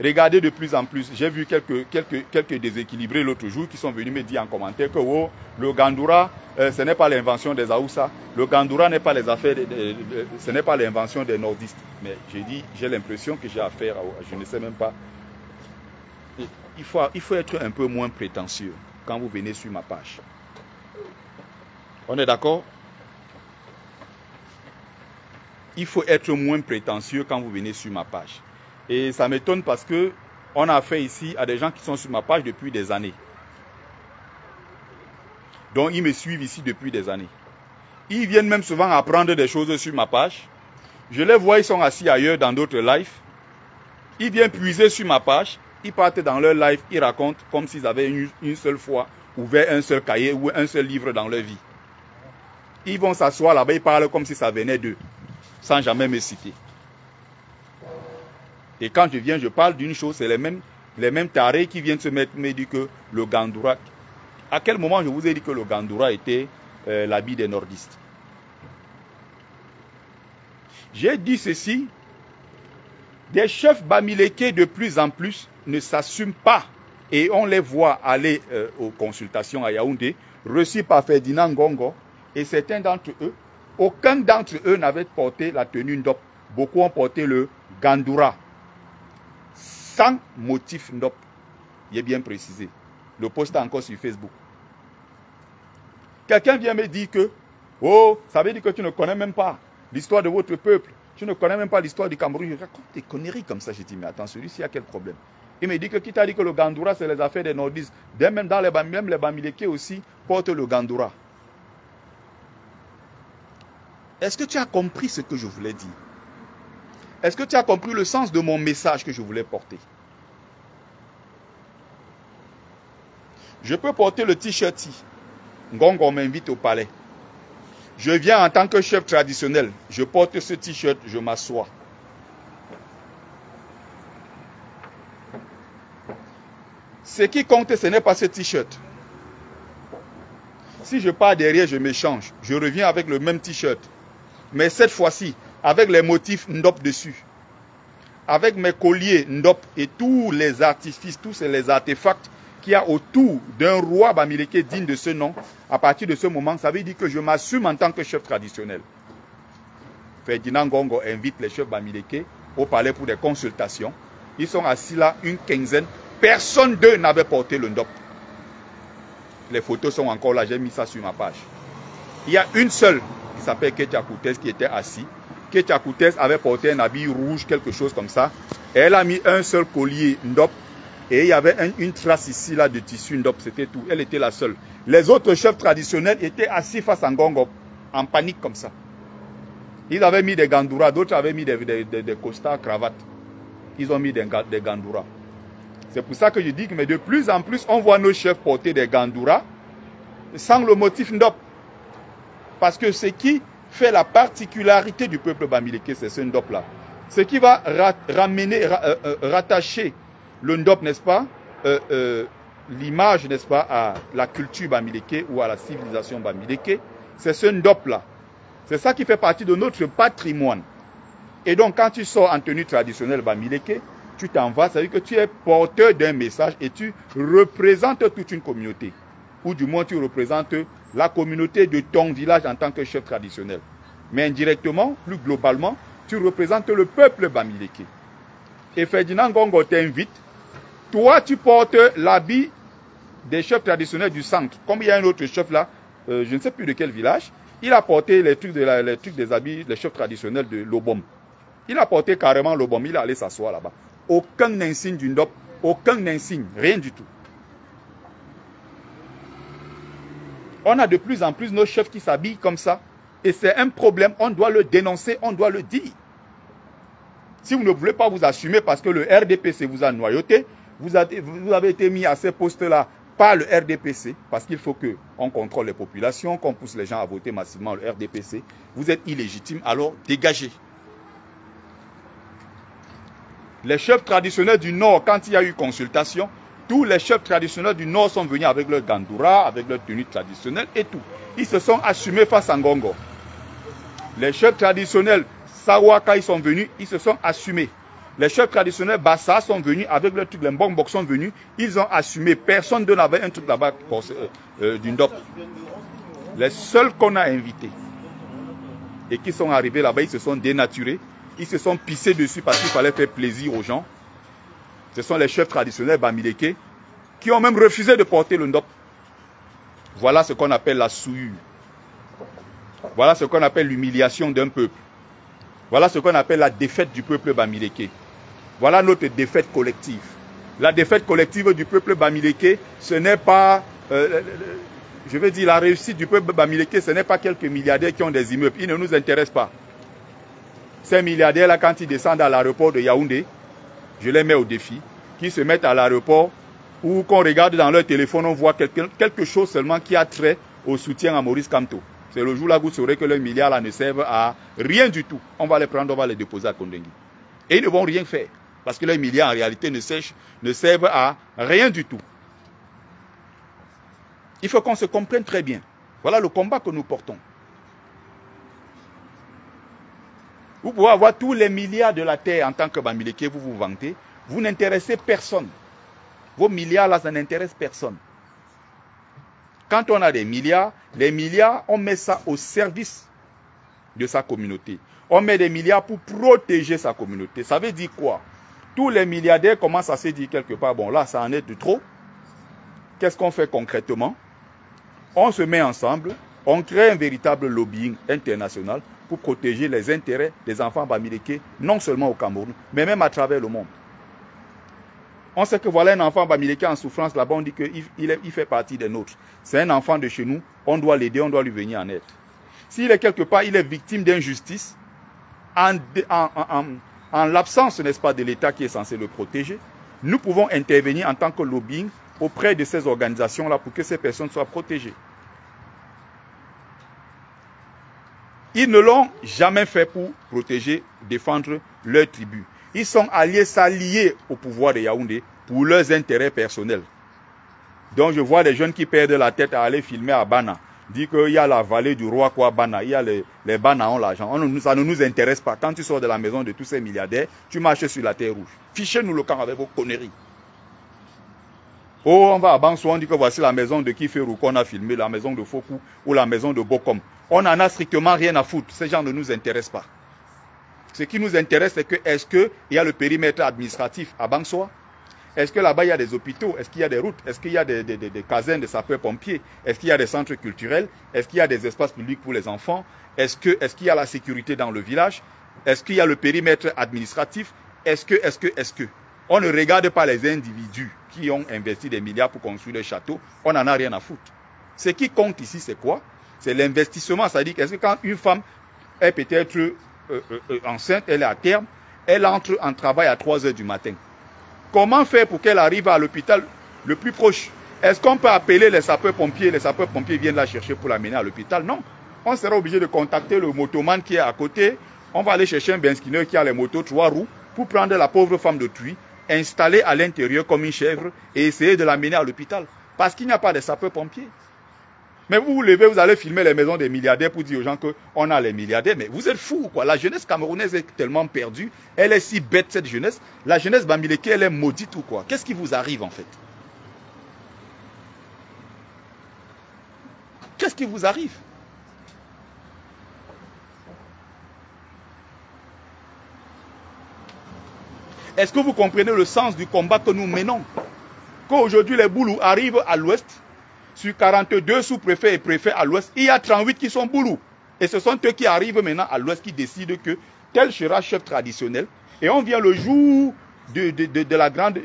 Regardez de plus en plus, j'ai vu quelques déséquilibrés l'autre jour qui sont venus me dire en commentaire que oh, le Gandoura, ce n'est pas l'invention des Aoussa, le Gandoura n'est pas les affaires, ce n'est pas l'invention des nordistes. Mais j'ai dit, j'ai l'impression que j'ai affaire à, je ne sais même pas. Il faut être un peu moins prétentieux quand vous venez sur ma page. On est d'accord? Il faut être moins prétentieux quand vous venez sur ma page. Et ça m'étonne parce que on a affaire ici à des gens qui sont sur ma page depuis des années. Donc ils me suivent ici depuis des années. Ils viennent même souvent apprendre des choses sur ma page. Je les vois, ils sont assis ailleurs dans d'autres lives. Ils viennent puiser sur ma page. Ils partent dans leur live, ils racontent comme s'ils avaient une seule fois ouvert un seul cahier ou un seul livre dans leur vie. Ils vont s'asseoir là-bas, ils parlent comme si ça venait d'eux, sans jamais me citer. Et quand je viens, je parle d'une chose, c'est les mêmes tarés qui viennent se mettre, me dire que le Gandoura... À quel moment je vous ai dit que le Gandoura était l'habit des nordistes? J'ai dit ceci, des chefs Bamileke de plus en plus ne s'assument pas et on les voit aller aux consultations à Yaoundé, reçus par Ferdinand Ngongo, et certains d'entre eux, aucun d'entre eux n'avait porté la tenue Ndop. Beaucoup ont porté le Gandoura, sans motif Ndop. Il est bien précisé. Le poste est encore sur Facebook. Quelqu'un vient me dire que, oh, ça veut dire que tu ne connais même pas l'histoire de votre peuple. Tu ne connais même pas l'histoire du Cameroun. Je raconte des conneries comme ça. Je dis, mais attends, celui-ci a quel problème? Il me dit que qui t'a dit que le Gandoura, c'est les affaires des nordistes. Même dans les Bamileke aussi portent le Gandoura. Est-ce que tu as compris ce que je voulais dire? Est-ce que tu as compris le sens de mon message que je voulais porter? Je peux porter le t-shirt. Ngongo m'invite au palais. Je viens en tant que chef traditionnel. Je porte ce t-shirt, je m'assois. Ce qui compte, ce n'est pas ce t-shirt. Si je pars derrière, je m'échange. Je reviens avec le même t-shirt. Mais cette fois-ci, avec les motifs Ndop dessus. Avec mes colliers Ndop et tous les artifices, tous les artefacts qu'il y a autour d'un roi Bamileke digne de ce nom. À partir de ce moment, ça veut dire que je m'assume en tant que chef traditionnel. Ferdinand Ngongo invite les chefs Bamileke au palais pour des consultations. Ils sont assis là, une quinzaine. Personne d'eux n'avait porté le Ndop. Les photos sont encore là, j'ai mis ça sur ma page. Il y a une seule qui s'appelle Ketia Koutes qui était assis. Ketia Koutes avait porté un habit rouge, quelque chose comme ça. Et elle a mis un seul collier Ndop. Et il y avait une trace ici là de tissu Ndop, c'était tout. Elle était la seule. Les autres chefs traditionnels étaient assis face à Ngongo, en panique comme ça. Ils avaient mis des Gandoura, d'autres avaient mis des costards, cravates. Ils ont mis des Gandoura. C'est pour ça que je dis que mais de plus en plus, on voit nos chefs porter des Gandoura sans le motif Ndop. Parce que ce qui fait la particularité du peuple Bamileke, c'est ce Ndop là. Ce qui va rattacher le Ndop, n'est-ce pas, l'image, n'est-ce pas, à la culture Bamileke ou à la civilisation Bamileke, c'est ce Ndop là. C'est ça qui fait partie de notre patrimoine. Et donc, quand tu sors en tenue traditionnelle Bamileke, tu t'en vas, ça veut dire que tu es porteur d'un message et tu représentes toute une communauté. Ou du moins, tu représentes la communauté de ton village en tant que chef traditionnel. Mais indirectement, plus globalement, tu représentes le peuple Bamileke. Et Ferdinand Ngongo t'invite Toi, tu portes l'habit des chefs traditionnels du centre. Comme il y a un autre chef là, je ne sais plus de quel village, il a porté les trucs, les trucs des habits des chefs traditionnels de l'Obom. Il a porté carrément l'Obom, il est allé s'asseoir là-bas. Aucun insigne du Ndop, aucun insigne, rien du tout. On a de plus en plus nos chefs qui s'habillent comme ça. Et c'est un problème, on doit le dénoncer, on doit le dire. Si vous ne voulez pas vous assumer parce que le RDPC vous a noyauté, vous avez été mis à ces postes-là par le RDPC, parce qu'il faut qu'on contrôle les populations, qu'on pousse les gens à voter massivement le RDPC. Vous êtes illégitime, alors dégagez. Les chefs traditionnels du Nord, quand il y a eu consultation, tous les chefs traditionnels du Nord sont venus avec leur gandoura, avec leur tenue traditionnelle et tout. Ils se sont assumés face à Ngongo. Les chefs traditionnels Sawaka, ils sont venus, ils se sont assumés. Les chefs traditionnels Bassa sont venus avec leur truc, les Mbongbok sont venus, ils ont assumé. Personne ne n'avait un truc là-bas du Ndop. Les seuls qu'on a invités et qui sont arrivés là-bas, ils se sont dénaturés, ils se sont pissés dessus parce qu'il fallait faire plaisir aux gens. Ce sont les chefs traditionnels Bamileke qui ont même refusé de porter le Ndop. Voilà ce qu'on appelle la souillure. Voilà ce qu'on appelle l'humiliation d'un peuple. Voilà ce qu'on appelle la défaite du peuple Bamileke. Voilà notre défaite collective. La défaite collective du peuple Bamileke, ce n'est pas, je veux dire, la réussite du peuple Bamileke, ce n'est pas quelques milliardaires qui ont des immeubles. Ils ne nous intéressent pas. Ces milliardaires-là, quand ils descendent à l'aéroport de Yaoundé, je les mets au défi, qui se mettent à l'aéroport ou qu'on regarde dans leur téléphone, on voit quelque chose seulement qui a trait au soutien à Maurice Kamto. C'est le jour là où vous saurez que leurs milliards là ne servent à rien du tout. On va les prendre, on va les déposer à Kondengui. Et ils ne vont rien faire. Parce que leurs milliards en réalité ne servent à rien du tout. Il faut qu'on se comprenne très bien. Voilà le combat que nous portons. Vous pouvez avoir tous les milliards de la terre en tant que Bamileke, vous vous vantez. Vous n'intéressez personne. Vos milliards là, ça n'intéresse personne. Quand on a des milliards, les milliards, on met ça au service de sa communauté. On met des milliards pour protéger sa communauté. Ça veut dire quoi? Tous les milliardaires commencent à se dire quelque part, bon là, ça en est de trop. Qu'est-ce qu'on fait concrètement? On se met ensemble, on crée un véritable lobbying international pour protéger les intérêts des enfants Bamileke, non seulement au Cameroun, mais même à travers le monde. On sait que voilà un enfant Bamileke en souffrance, là-bas on dit qu'il fait partie des nôtres. C'est un enfant de chez nous, on doit l'aider, on doit lui venir en aide. S'il est quelque part, il est victime d'injustice, en l'absence, n'est-ce pas, de l'État qui est censé le protéger, nous pouvons intervenir en tant que lobbying auprès de ces organisations-là pour que ces personnes soient protégées. Ils ne l'ont jamais fait pour protéger, défendre leur tribu. Ils sont s'allier au pouvoir de Yaoundé pour leurs intérêts personnels. Donc je vois des jeunes qui perdent la tête à aller filmer à Bana. Dit qu'il y a la vallée du roi quoi Bana, il y a les Bana ont l'argent. Ça ne nous intéresse pas. Quand tu sors de la maison de tous ces milliardaires, tu marches sur la terre rouge. Fichez-nous le camp avec vos conneries. Oh, on va à Banso, on dit que voici la maison de Kiferou qu'on a filmé, la maison de Fokou ou la maison de Bokom. On n'en a strictement rien à foutre. Ces gens ne nous intéressent pas. Ce qui nous intéresse, c'est que est-ce qu'il y a le périmètre administratif à Bangsoa? Est-ce que là-bas, il y a des hôpitaux? Est-ce qu'il y a des routes? Est-ce qu'il y a des casernes de sapeurs-pompiers? Est-ce qu'il y a des centres culturels? Est-ce qu'il y a des espaces publics pour les enfants? Est-ce qu'il y a la sécurité dans le village? Est-ce qu'il y a le périmètre administratif? Est-ce que on ne regarde pas les individus qui ont investi des milliards pour construire des châteaux? On n'en a rien à foutre. Ce qui compte ici, c'est quoi? C'est l'investissement. C'est-à-dire qu'est-ce que quand une femme est peut-être enceinte, elle est à terme, elle entre en travail à 3 h du matin. Comment faire pour qu'elle arrive à l'hôpital le plus proche? Est-ce qu'on peut appeler les sapeurs-pompiers? Les sapeurs-pompiers viennent la chercher pour l'amener à l'hôpital? Non. On sera obligé de contacter le motoman qui est à côté. On va aller chercher un benskineur qui a les motos 3 roues pour prendre la pauvre femme de Tuy, installer à l'intérieur comme une chèvre et essayer de l'amener à l'hôpital. Parce qu'il n'y a pas de sapeurs-pompiers. Mais vous vous levez, vous allez filmer les maisons des milliardaires pour dire aux gens qu'on a les milliardaires. Mais vous êtes fous, quoi. La jeunesse camerounaise est tellement perdue. Elle est si bête, cette jeunesse. La jeunesse Bamileke, elle est maudite ou quoi? Qu'est-ce qui vous arrive, en fait? Qu'est-ce qui vous arrive? Est-ce que vous comprenez le sens du combat que nous menons? qu'aujourd'hui les Boulous arrivent à l'ouest, sur 42 sous-préfets et préfets à l'ouest, il y a 38 qui sont Boulous. Et ce sont eux qui arrivent maintenant à l'ouest qui décident que tel sera chef traditionnel. Et on vient le jour de la grande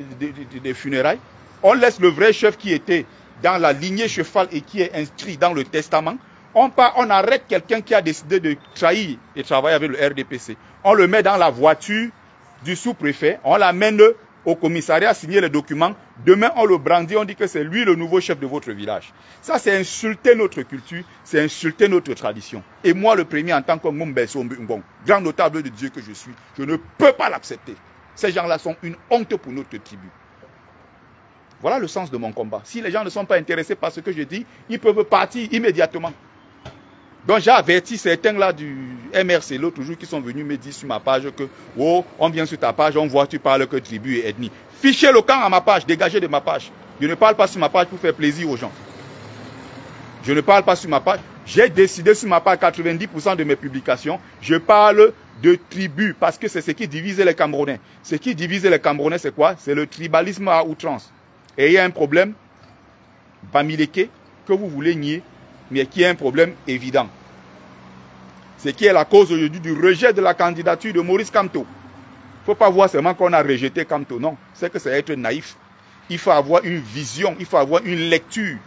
des funérailles, on laisse le vrai chef qui était dans la lignée cheval et qui est inscrit dans le testament. On arrête quelqu'un qui a décidé de trahir et travailler avec le RDPC. On le met dans la voiture du sous-préfet, on l'amène au commissariat à signer les documents. Demain, on le brandit, on dit que c'est lui le nouveau chef de votre village. Ça, c'est insulter notre culture, c'est insulter notre tradition. Et moi, le premier, en tant que bon, grand notable de Dieu que je suis, je ne peux pas l'accepter. Ces gens-là sont une honte pour notre tribu. Voilà le sens de mon combat. Si les gens ne sont pas intéressés par ce que je dis, ils peuvent partir immédiatement. Donc j'ai averti certains là du MRC, l'autre jour, qui sont venus me dire sur ma page que oh, on vient sur ta page, on voit tu parles que tribu et ethnie. Fichez le camp à ma page, dégagez de ma page. Je ne parle pas sur ma page pour faire plaisir aux gens. Je ne parle pas sur ma page. J'ai décidé sur ma page, 90% de mes publications, je parle de tribu parce que c'est ce qui divise les Camerounais. Ce qui divise les Camerounais, c'est quoi? C'est le tribalisme à outrance. Et il y a un problème, Bamileke, que vous voulez nier, mais qui est un problème évident. Ce qui est la cause aujourd'hui du rejet de la candidature de Maurice Kamto. Il ne faut pas voir seulement qu'on a rejeté Kamto, non. C'est que c'est être naïf. Il faut avoir une vision, il faut avoir une lecture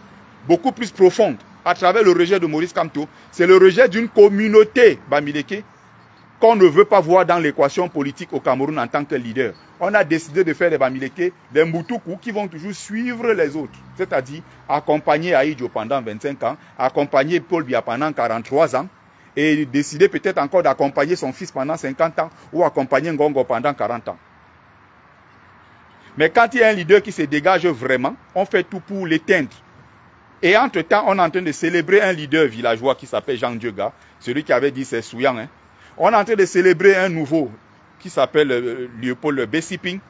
beaucoup plus profonde à travers le rejet de Maurice Kamto. C'est le rejet d'une communauté, Bamileke, qu'on ne veut pas voir dans l'équation politique au Cameroun en tant que leader. On a décidé de faire des Bamileke, des Moutoukou qui vont toujours suivre les autres. C'est-à-dire accompagner Aïdjo pendant 25 ans, accompagner Paul Biya pendant 43 ans, et décider peut-être encore d'accompagner son fils pendant 50 ans ou accompagner Ngongo pendant 40 ans. Mais quand il y a un leader qui se dégage vraiment, on fait tout pour l'éteindre. Et entre-temps, on est en train de célébrer un leader villageois qui s'appelle Jean Dieuga, celui qui avait dit c'est Souyang. Hein. On est en train de célébrer un nouveau qui s'appelle Léopold Bessiping,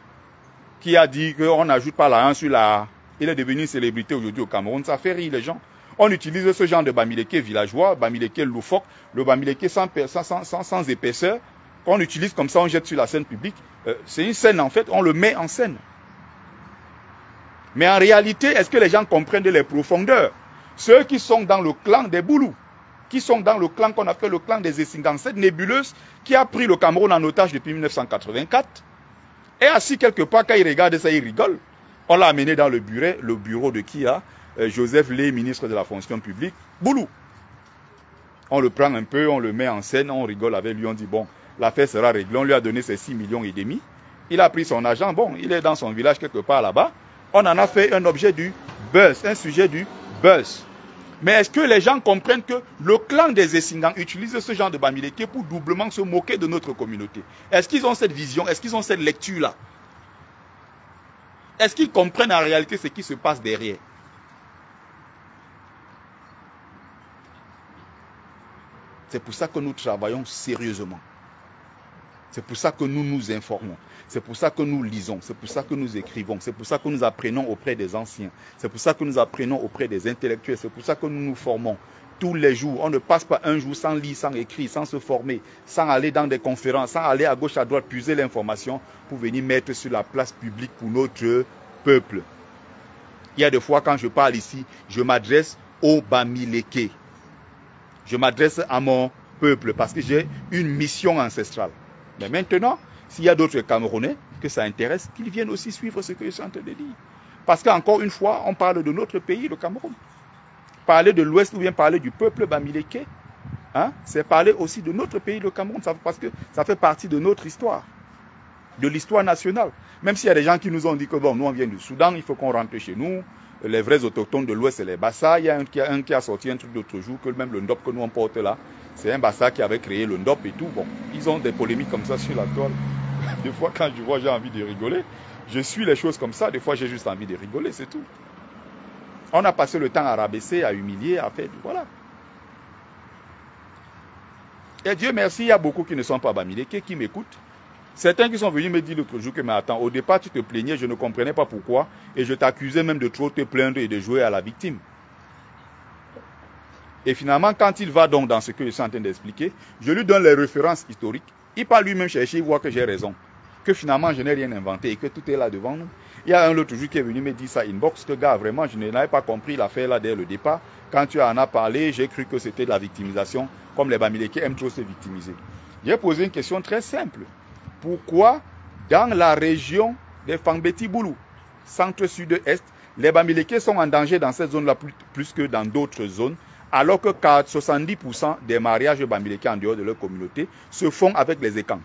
qui a dit qu'on n'ajoute pas la 1 sur la... Il est devenu une célébrité aujourd'hui au Cameroun, ça fait rire les gens. On utilise ce genre de Bamileke villageois, Bamileke loufoque, le Bamileke sans épaisseur, qu'on utilise comme ça, on jette sur la scène publique. C'est une scène en fait, on le met en scène. Mais en réalité, est-ce que les gens comprennent les profondeurs? Ceux qui sont dans le clan des Boulous, qui sont dans le clan qu'on appelle le clan des Essingans, cette nébuleuse qui a pris le Cameroun en otage depuis 1984, et assis quelque part, quand il regarde ça, il rigole. On l'a amené dans le bureau de qui a Joseph Lé, ministre de la fonction publique, Boulou. On le prend un peu, on le met en scène, on rigole avec lui, on dit bon, l'affaire sera réglée, on lui a donné ses 6,5 millions. Il a pris son argent, bon, il est dans son village quelque part là-bas. On en a fait un objet du buzz, un sujet du buzz. Mais est-ce que les gens comprennent que le clan des Essingans utilise ce genre de Bamileke pour doublement se moquer de notre communauté? Est-ce qu'ils ont cette vision? Est-ce qu'ils ont cette lecture-là? Est-ce qu'ils comprennent en réalité ce qui se passe derrière? C'est pour ça que nous travaillons sérieusement. C'est pour ça que nous nous informons. C'est pour ça que nous lisons. C'est pour ça que nous écrivons. C'est pour ça que nous apprenons auprès des anciens. C'est pour ça que nous apprenons auprès des intellectuels. C'est pour ça que nous nous formons tous les jours. On ne passe pas un jour sans lire, sans écrire, sans se former, sans aller dans des conférences, sans aller à gauche, à droite, puiser l'information pour venir mettre sur la place publique pour notre peuple. Il y a des fois quand je parle ici, je m'adresse aux Bamileke. Je m'adresse à mon peuple parce que j'ai une mission ancestrale. Mais maintenant, s'il y a d'autres Camerounais que ça intéresse, qu'ils viennent aussi suivre ce que je suis en train de dire. Parce qu'encore une fois, on parle de notre pays, le Cameroun. Parler de l'Ouest ou bien parler du peuple Bamileke, hein, c'est parler aussi de notre pays, le Cameroun, parce que ça fait partie de notre histoire, de l'histoire nationale. Même s'il y a des gens qui nous ont dit que bon, nous on vient du Soudan, il faut qu'on rentre chez nous. Les vrais autochtones de l'Ouest, c'est les Bassa. Il y a un qui a sorti un truc l'autre jour, que même le Ndop que nous on porte là, c'est un Bassa qui avait créé le Ndop et tout. Bon, ils ont des polémiques comme ça sur la toile. Des fois, quand je vois, j'ai envie de rigoler. Je suis les choses comme ça, des fois, j'ai juste envie de rigoler, c'est tout. On a passé le temps à rabaisser, à humilier, à faire, voilà. Et Dieu merci, il y a beaucoup qui ne sont pas Bamileke, qui m'écoutent. Certains qui sont venus me dire l'autre jour que, mais attends, au départ, tu te plaignais, je ne comprenais pas pourquoi, et je t'accusais même de trop te plaindre et de jouer à la victime. Et finalement, quand il va donc dans ce que je suis en train d'expliquer, je lui donne les références historiques, il part lui-même chercher, il voit que j'ai raison. que finalement je n'ai rien inventé et que tout est là devant nous. Il y a un autre jour qui est venu me dire ça inbox, que gars, vraiment, je n'avais pas compris l'affaire là dès le départ. Quand tu en as parlé, j'ai cru que c'était de la victimisation, comme les Bamileke aiment trop se victimiser. J'ai posé une question très simple. Pourquoi dans la région des Fangbeti-Boulou, centre-sud-est, les Bamileke sont en danger dans cette zone-là plus que dans d'autres zones, alors que 70% des mariages Bamileke en dehors de leur communauté se font avec les écans.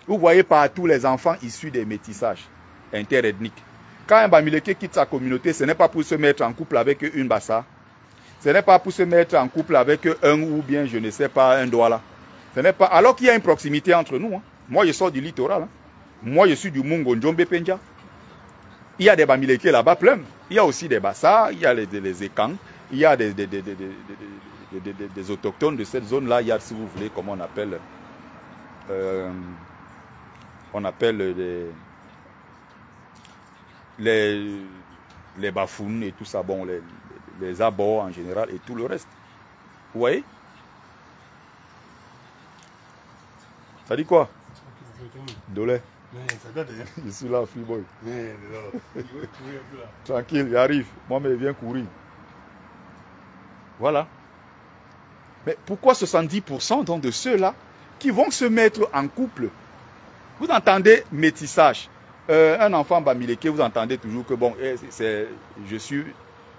Vous voyez partout les enfants issus des métissages interethniques. Quand un Bamileke quitte sa communauté, ce n'est pas pour se mettre en couple avec une Bassa. Ce n'est pas pour se mettre en couple avec un ou bien, je ne sais pas, un Douala. Ce n'est pas... Alors qu'il y a une proximité entre nous. Hein. Moi, je sors du littoral. Hein. Moi, je suis du Mungo Njombe Penja. Il y a des Bamileke là-bas plein. Il y a aussi des Bassa, il y a les Ekans, il y a des autochtones de cette zone-là. Il y a, si vous voulez, comment on appelle... les bafounes et tout ça, bon, les abords en général et tout le reste. Vous voyez? Ça dit quoi? Dolé. Je suis là, Freeboy. Tranquille, j'arrive. Moi, mais viens courir. Voilà. Mais pourquoi 70% donc de ceux-là qui vont se mettre en couple? Vous entendez métissage. Un enfant Bamileke, vous entendez toujours que bon, je suis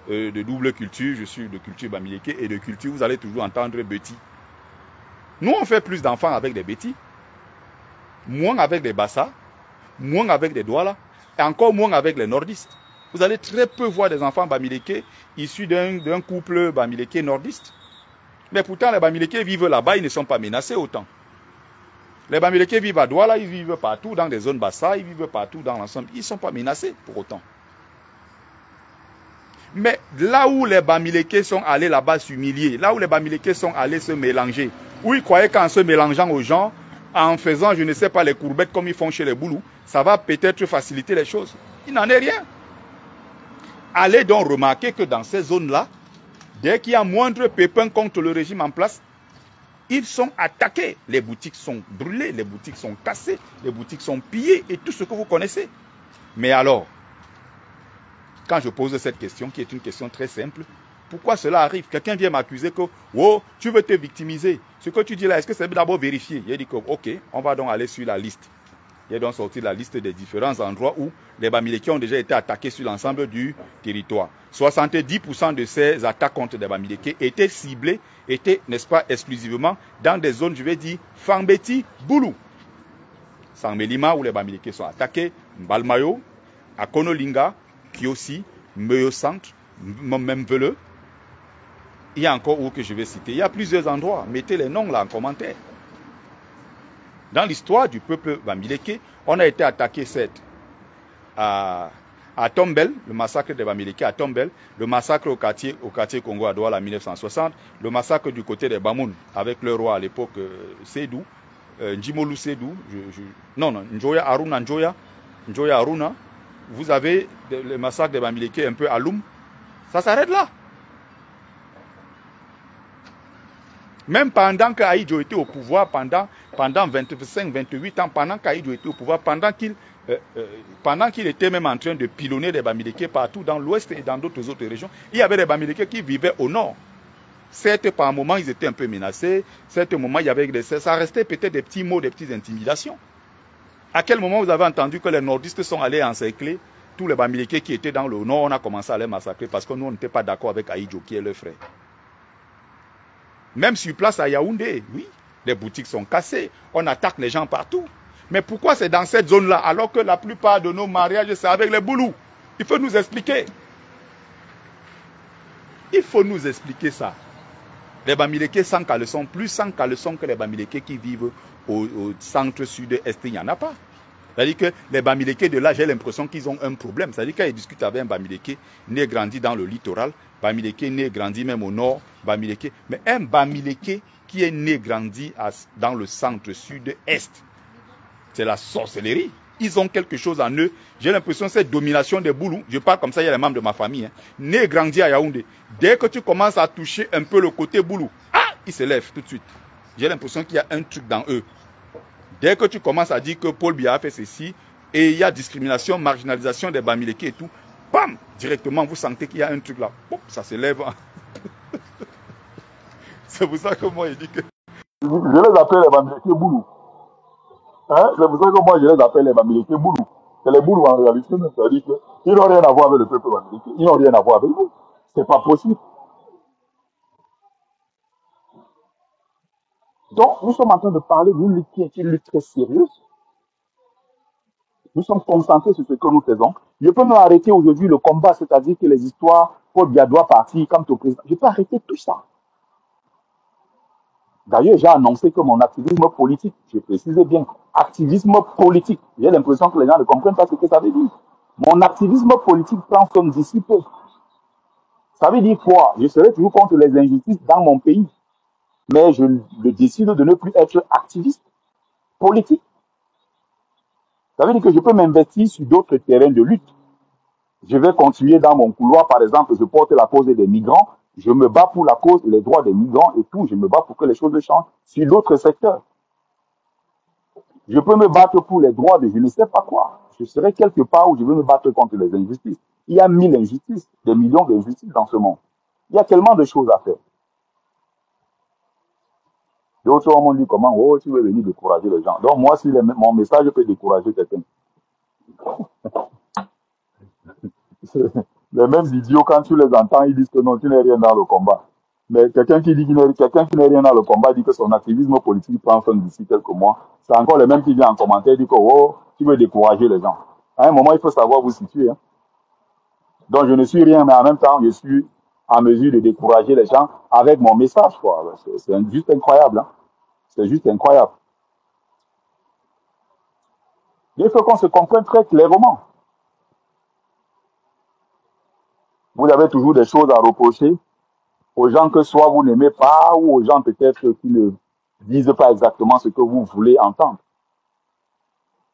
de double culture, je suis de culture Bamileke et de culture, vous allez toujours entendre Beti. Nous, on fait plus d'enfants avec des Beti, moins avec des Bassa, moins avec des Douala, et encore moins avec les nordistes. Vous allez très peu voir des enfants Bamileke issus d'un couple Bamileke nordiste. Mais pourtant, les Bamileke vivent là-bas, ils ne sont pas menacés autant. Les Bamileke vivent à Douala, ils vivent partout dans des zones Bassa, ils vivent partout dans l'ensemble. Ils ne sont pas menacés pour autant. Mais là où les Bamileke sont allés là-bas s'humilier, là où les Bamileke sont allés se mélanger, où ils croyaient qu'en se mélangeant aux gens, en faisant, je ne sais pas, les courbettes comme ils font chez les Boulous, ça va peut-être faciliter les choses. Il n'en est rien. Allez donc remarquer que dans ces zones-là, dès qu'il y a moindre pépin contre le régime en place, ils sont attaqués. Les boutiques sont brûlées, les boutiques sont cassées, les boutiques sont pillées et tout ce que vous connaissez. Mais alors, quand je pose cette question, qui est une question très simple, pourquoi cela arrive? Quelqu'un vient m'accuser que, oh, tu veux te victimiser. Ce que tu dis là, est-ce que c'est d'abord vérifié? Il a dit que, ok, on va donc aller sur la liste. Il a donc sorti la liste des différents endroits où les Bamileke ont déjà été attaqués sur l'ensemble du territoire. 70% de ces attaques contre les Bamileke étaient ciblées, étaient, n'est-ce pas, exclusivement dans des zones, je vais dire, Fangbeti, Boulou. Sangmelima, où les Bamileke sont attaqués, Mbalmayo, Akonolinga, Kiosi, Meyo Centre, Memvele. Il y a encore où que je vais citer. Il y a plusieurs endroits. Mettez les noms là en commentaire. Dans l'histoire du peuple Bamileke, on a été attaqué certes à Tombel, le massacre des Bamileke à Tombel, le massacre au quartier Congo à Douala en 1960, le massacre du côté des Bamoun avec le roi à l'époque Sédou, Njimolu Sédou, Njoya Aruna. Vous avez le massacre des Bamileke un peu à Loum. Ça s'arrête là. Même pendant qu'Aïdjo était au pouvoir, pendant 25-28 ans, pendant qu'Aïdjo était au pouvoir, pendant qu'il était même en train de pilonner les Bamileke partout dans l'ouest et dans d'autres autres régions, il y avait des Bamileke qui vivaient au nord. Certes, par moments, ils étaient un peu menacés. Certes, moments, il y avait ça restait peut-être des petits mots, des petites intimidations. À quel moment vous avez entendu que les nordistes sont allés encercler tous les Bamileke qui étaient dans le nord? On a commencé à les massacrer parce que nous, on n'était pas d'accord avec Aïdjo, qui est leur frère. Même sur place à Yaoundé, oui, les boutiques sont cassées, on attaque les gens partout. Mais pourquoi c'est dans cette zone-là, alors que la plupart de nos mariages, c'est avec les Boulous? Il faut nous expliquer. Il faut nous expliquer ça. Les Bamileke sans caleçon, plus sans caleçon que les Bamileke qui vivent au centre sud-est, il n'y en a pas. C'est-à-dire que les Bamileke de là, j'ai l'impression qu'ils ont un problème. C'est-à-dire qu'ils discutent avec un Bamileke né grandi dans le littoral, Bamileke né grandi même au nord, Bamileke. Mais un Bamileke qui est né grandi dans le centre sud-est, c'est la sorcellerie. Ils ont quelque chose en eux. J'ai l'impression que cette domination des Boulous, je parle comme ça, il y a les membres de ma famille, hein, né grandi à Yaoundé. Dès que tu commences à toucher un peu le côté Boulou, ils se lèvent tout de suite. J'ai l'impression qu'il y a un truc dans eux. Dès que tu commences à dire que Paul Biya a fait ceci, et il y a discrimination, marginalisation des Bamileke et tout, bam, directement vous sentez qu'il y a un truc là, boum, ça s'élève. C'est pour ça que moi je dis que... Je les appelle les Bamileke Boulou. Hein? C'est pour ça que moi je les appelle les Bamileke Boulou. C'est les Boulou en réalité, c'est-à-dire qu'ils n'ont rien à voir avec le peuple Bamileke, ils n'ont rien à voir avec vous. C'est pas possible. Donc, nous sommes en train de parler d'une lutte qui est une lutte très sérieuse. Nous sommes concentrés sur ce que nous faisons. Je peux m'arrêter aujourd'hui le combat, c'est-à-dire que les histoires, Paul Biya doit partir comme au président. Je peux arrêter tout ça. D'ailleurs, j'ai annoncé que mon activisme politique, je précisais bien, activisme politique, j'ai l'impression que les gens ne comprennent pas ce que ça veut dire. Mon activisme politique prend son disciple. Ça veut dire quoi? Je serai toujours contre les injustices dans mon pays. Mais je décide de ne plus être activiste politique. Ça veut dire que je peux m'investir sur d'autres terrains de lutte. Je vais continuer dans mon couloir, par exemple, je porte la cause des migrants, je me bats pour la cause et les droits des migrants et tout, je me bats pour que les choses changent sur d'autres secteurs. Je peux me battre pour les droits de je ne sais pas quoi. Je serai quelque part où je veux me battre contre les injustices. Il y a 1000 injustices, des millions d'injustices dans ce monde. Il y a tellement de choses à faire. D'autres m'ont dit comment, oh, tu veux venir décourager les gens. Donc moi, si mon message peut décourager quelqu'un. Les mêmes idiots, quand tu les entends, ils disent que non, tu n'es rien dans le combat. Mais quelqu'un qui n'est rien dans le combat dit que son activisme politique prend fin d'ici quelques mois. C'est encore les mêmes qui viennent en commentaire, dit que oh, tu veux décourager les gens. À un moment, il faut savoir vous situer. Hein. Donc je ne suis rien, mais en même temps, je suis en mesure de décourager les gens avec mon message. C'est juste incroyable. Hein. C'est juste incroyable. Il faut qu'on se comprenne très clairement. Vous avez toujours des choses à reprocher aux gens que soit vous n'aimez pas ou aux gens peut-être qui ne disent pas exactement ce que vous voulez entendre.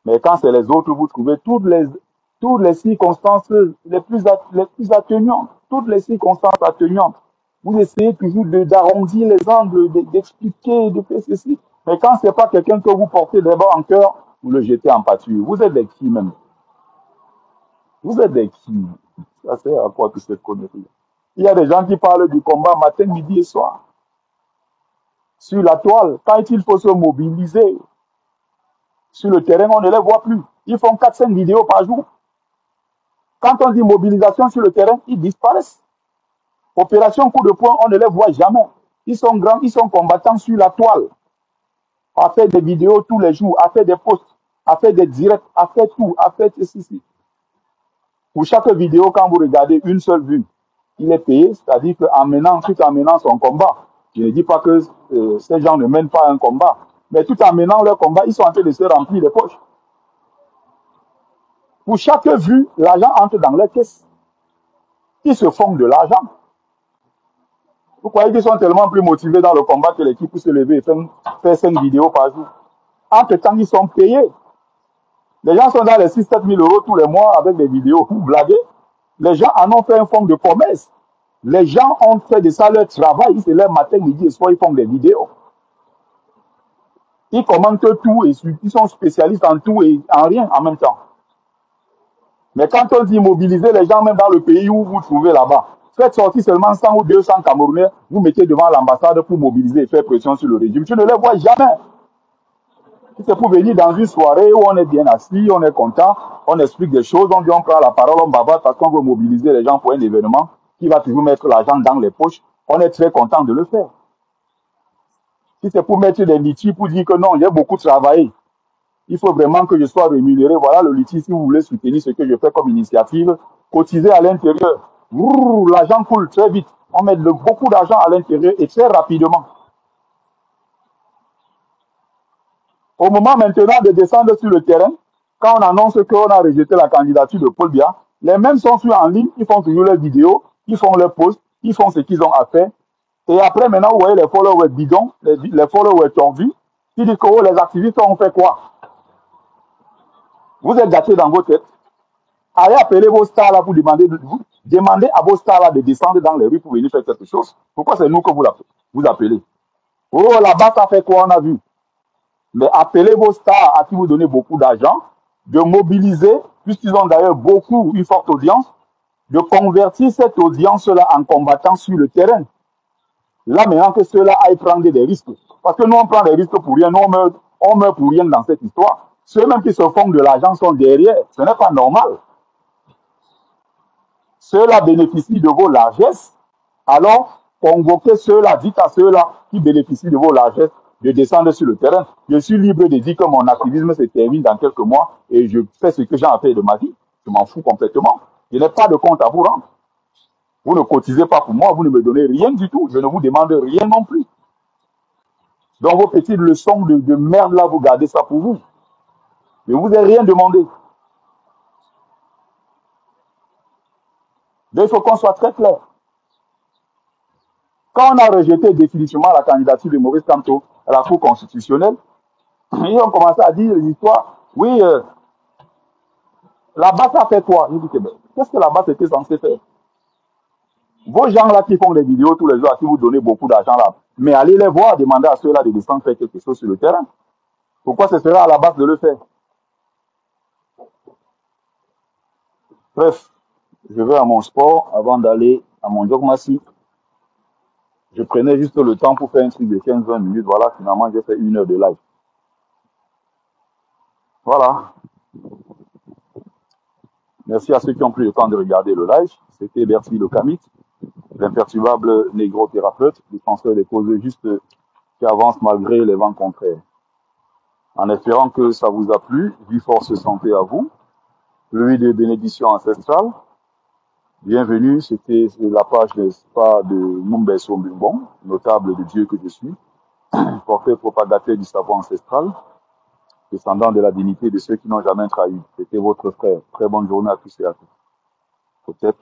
Mais quand c'est les autres, vous trouvez toutes les circonstances les plus atténuantes, toutes les circonstances atténuantes. Vous essayez toujours d'arrondir les angles, d'expliquer, de faire ceci. Mais quand c'est pas quelqu'un que vous portez d'abord en cœur, vous le jetez en pâture. Vous êtes des qui même? Vous êtes des qui? Ça sert à quoi toute cette connerie? Il y a des gens qui parlent du combat matin, midi et soir. Sur la toile, quand il faut se mobiliser, sur le terrain, on ne les voit plus. Ils font 4-5 vidéos par jour. Quand on dit mobilisation sur le terrain, ils disparaissent. Opération coup de poing, on ne les voit jamais. Ils sont grands, ils sont combattants sur la toile. À faire des vidéos tous les jours, à faire des posts, à faire des directs, à faire tout, à faire ceci. Pour chaque vidéo, quand vous regardez une seule vue, il est payé, c'est-à-dire tout en menant son combat. Je ne dis pas que ces gens ne mènent pas un combat, mais tout en menant leur combat, ils sont en train de se remplir les poches. Pour chaque vue, l'argent entre dans leur caisse. Ils se font de l'argent. Vous croyez qu'ils sont tellement plus motivés dans le combat que l'équipe peut se lever et faire 5 vidéos par jour. Entre-temps, ils sont payés. Les gens sont dans les 6-7 000 euros tous les mois avec des vidéos. Vous blaguez? Les gens en ont fait un fonds de promesses. Les gens ont fait de ça leur travail. Ils se lèvent matin, midi et soir, ils font des vidéos. Ils commentent tout et ils sont spécialistes en tout et en rien en même temps. Mais quand on dit mobiliser les gens, même dans le pays où vous trouvez là-bas, faites sortir seulement 100 ou 200 Camerounais, vous mettez devant l'ambassade pour mobiliser et faire pression sur le régime. Tu ne les vois jamais. C'est pour venir dans une soirée où on est bien assis, on est content, on explique des choses, on dit on prend la parole, on bavard parce qu'on veut mobiliser les gens pour un événement qui va toujours mettre l'argent dans les poches. On est très content de le faire. Si c'est pour mettre des litiges, pour dire que non, j'ai beaucoup travaillé, il faut vraiment que je sois rémunéré. Voilà le litige, si vous voulez soutenir ce que je fais comme initiative, cotiser à l'intérieur. L'argent coule très vite. On met beaucoup d'argent à l'intérieur et très rapidement. Au moment maintenant de descendre sur le terrain, quand on annonce qu'on a rejeté la candidature de Paul Biya, les mêmes sont sur en ligne, ils font toujours leurs vidéos, ils font leurs posts, ils font ce qu'ils ont à faire. Et après, maintenant, vous voyez les followers bidons, les followers tordus, qui disent que oh, les activistes ont fait quoi? Vous êtes gâtés dans vos têtes. Allez appeler vos stars là pour demandez à vos stars là de descendre dans les rues pour venir faire quelque chose. Pourquoi c'est nous que vous appelez? Oh, là-bas, ça fait quoi, on a vu? Mais appelez vos stars à qui vous donnez beaucoup d'argent, de mobiliser, puisqu'ils ont d'ailleurs beaucoup, une forte audience, de convertir cette audience-là en combattants sur le terrain. Là, maintenant que ceux-là aillent prendre des risques. Parce que nous, on prend des risques pour rien, nous, on meurt pour rien dans cette histoire. Ceux-mêmes qui se font de l'argent sont derrière. Ce n'est pas normal. Ceux-là bénéficient de vos largesses. Alors, convoquez ceux-là, dites à ceux-là qui bénéficient de vos largesses de descendre sur le terrain. Je suis libre de dire que mon activisme se termine dans quelques mois et je fais ce que j'ai à faire de ma vie. Je m'en fous complètement. Je n'ai pas de compte à vous rendre. Vous ne cotisez pas pour moi, vous ne me donnez rien du tout. Je ne vous demande rien non plus. Donc vos petites leçons de merde là, vous gardez ça pour vous. Je ne vous ai rien demandé. Donc il faut qu'on soit très clair. Quand on a rejeté définitivement la candidature de Maurice Kamto à la Cour constitutionnelle, ils ont commencé à dire les histoires. Oui, la base a fait quoi? Qu'est-ce que la base était censée faire? Vos gens là qui font des vidéos tous les jours, à qui vous donnez beaucoup d'argent là, mais allez les voir, demandez à ceux-là de descendre faire quelque chose sur le terrain. Pourquoi ce sera à la base de le faire? Bref, je vais à mon sport avant d'aller à mon jogmassi. Je prenais juste le temps pour faire un truc de 15-20 minutes. Voilà, finalement, j'ai fait 1 heure de live. Voilà. Merci à ceux qui ont pris le temps de regarder le live. C'était Bertie Le Camit, l'imperturbable négro-thérapeute, défenseur des causes justes qui avance malgré les vents contraires. En espérant que ça vous a plu, vie, force, santé à vous. Pluie de bénédictions ancestrales. Bienvenue, c'était la page, n'est-ce pas, de Mumbeso Mbibon, notable de Dieu que je suis, porteur propagateur du savoir ancestral, descendant de la dignité de ceux qui n'ont jamais trahi. C'était votre frère. Très bonne journée à tous et à toutes. Peut-être.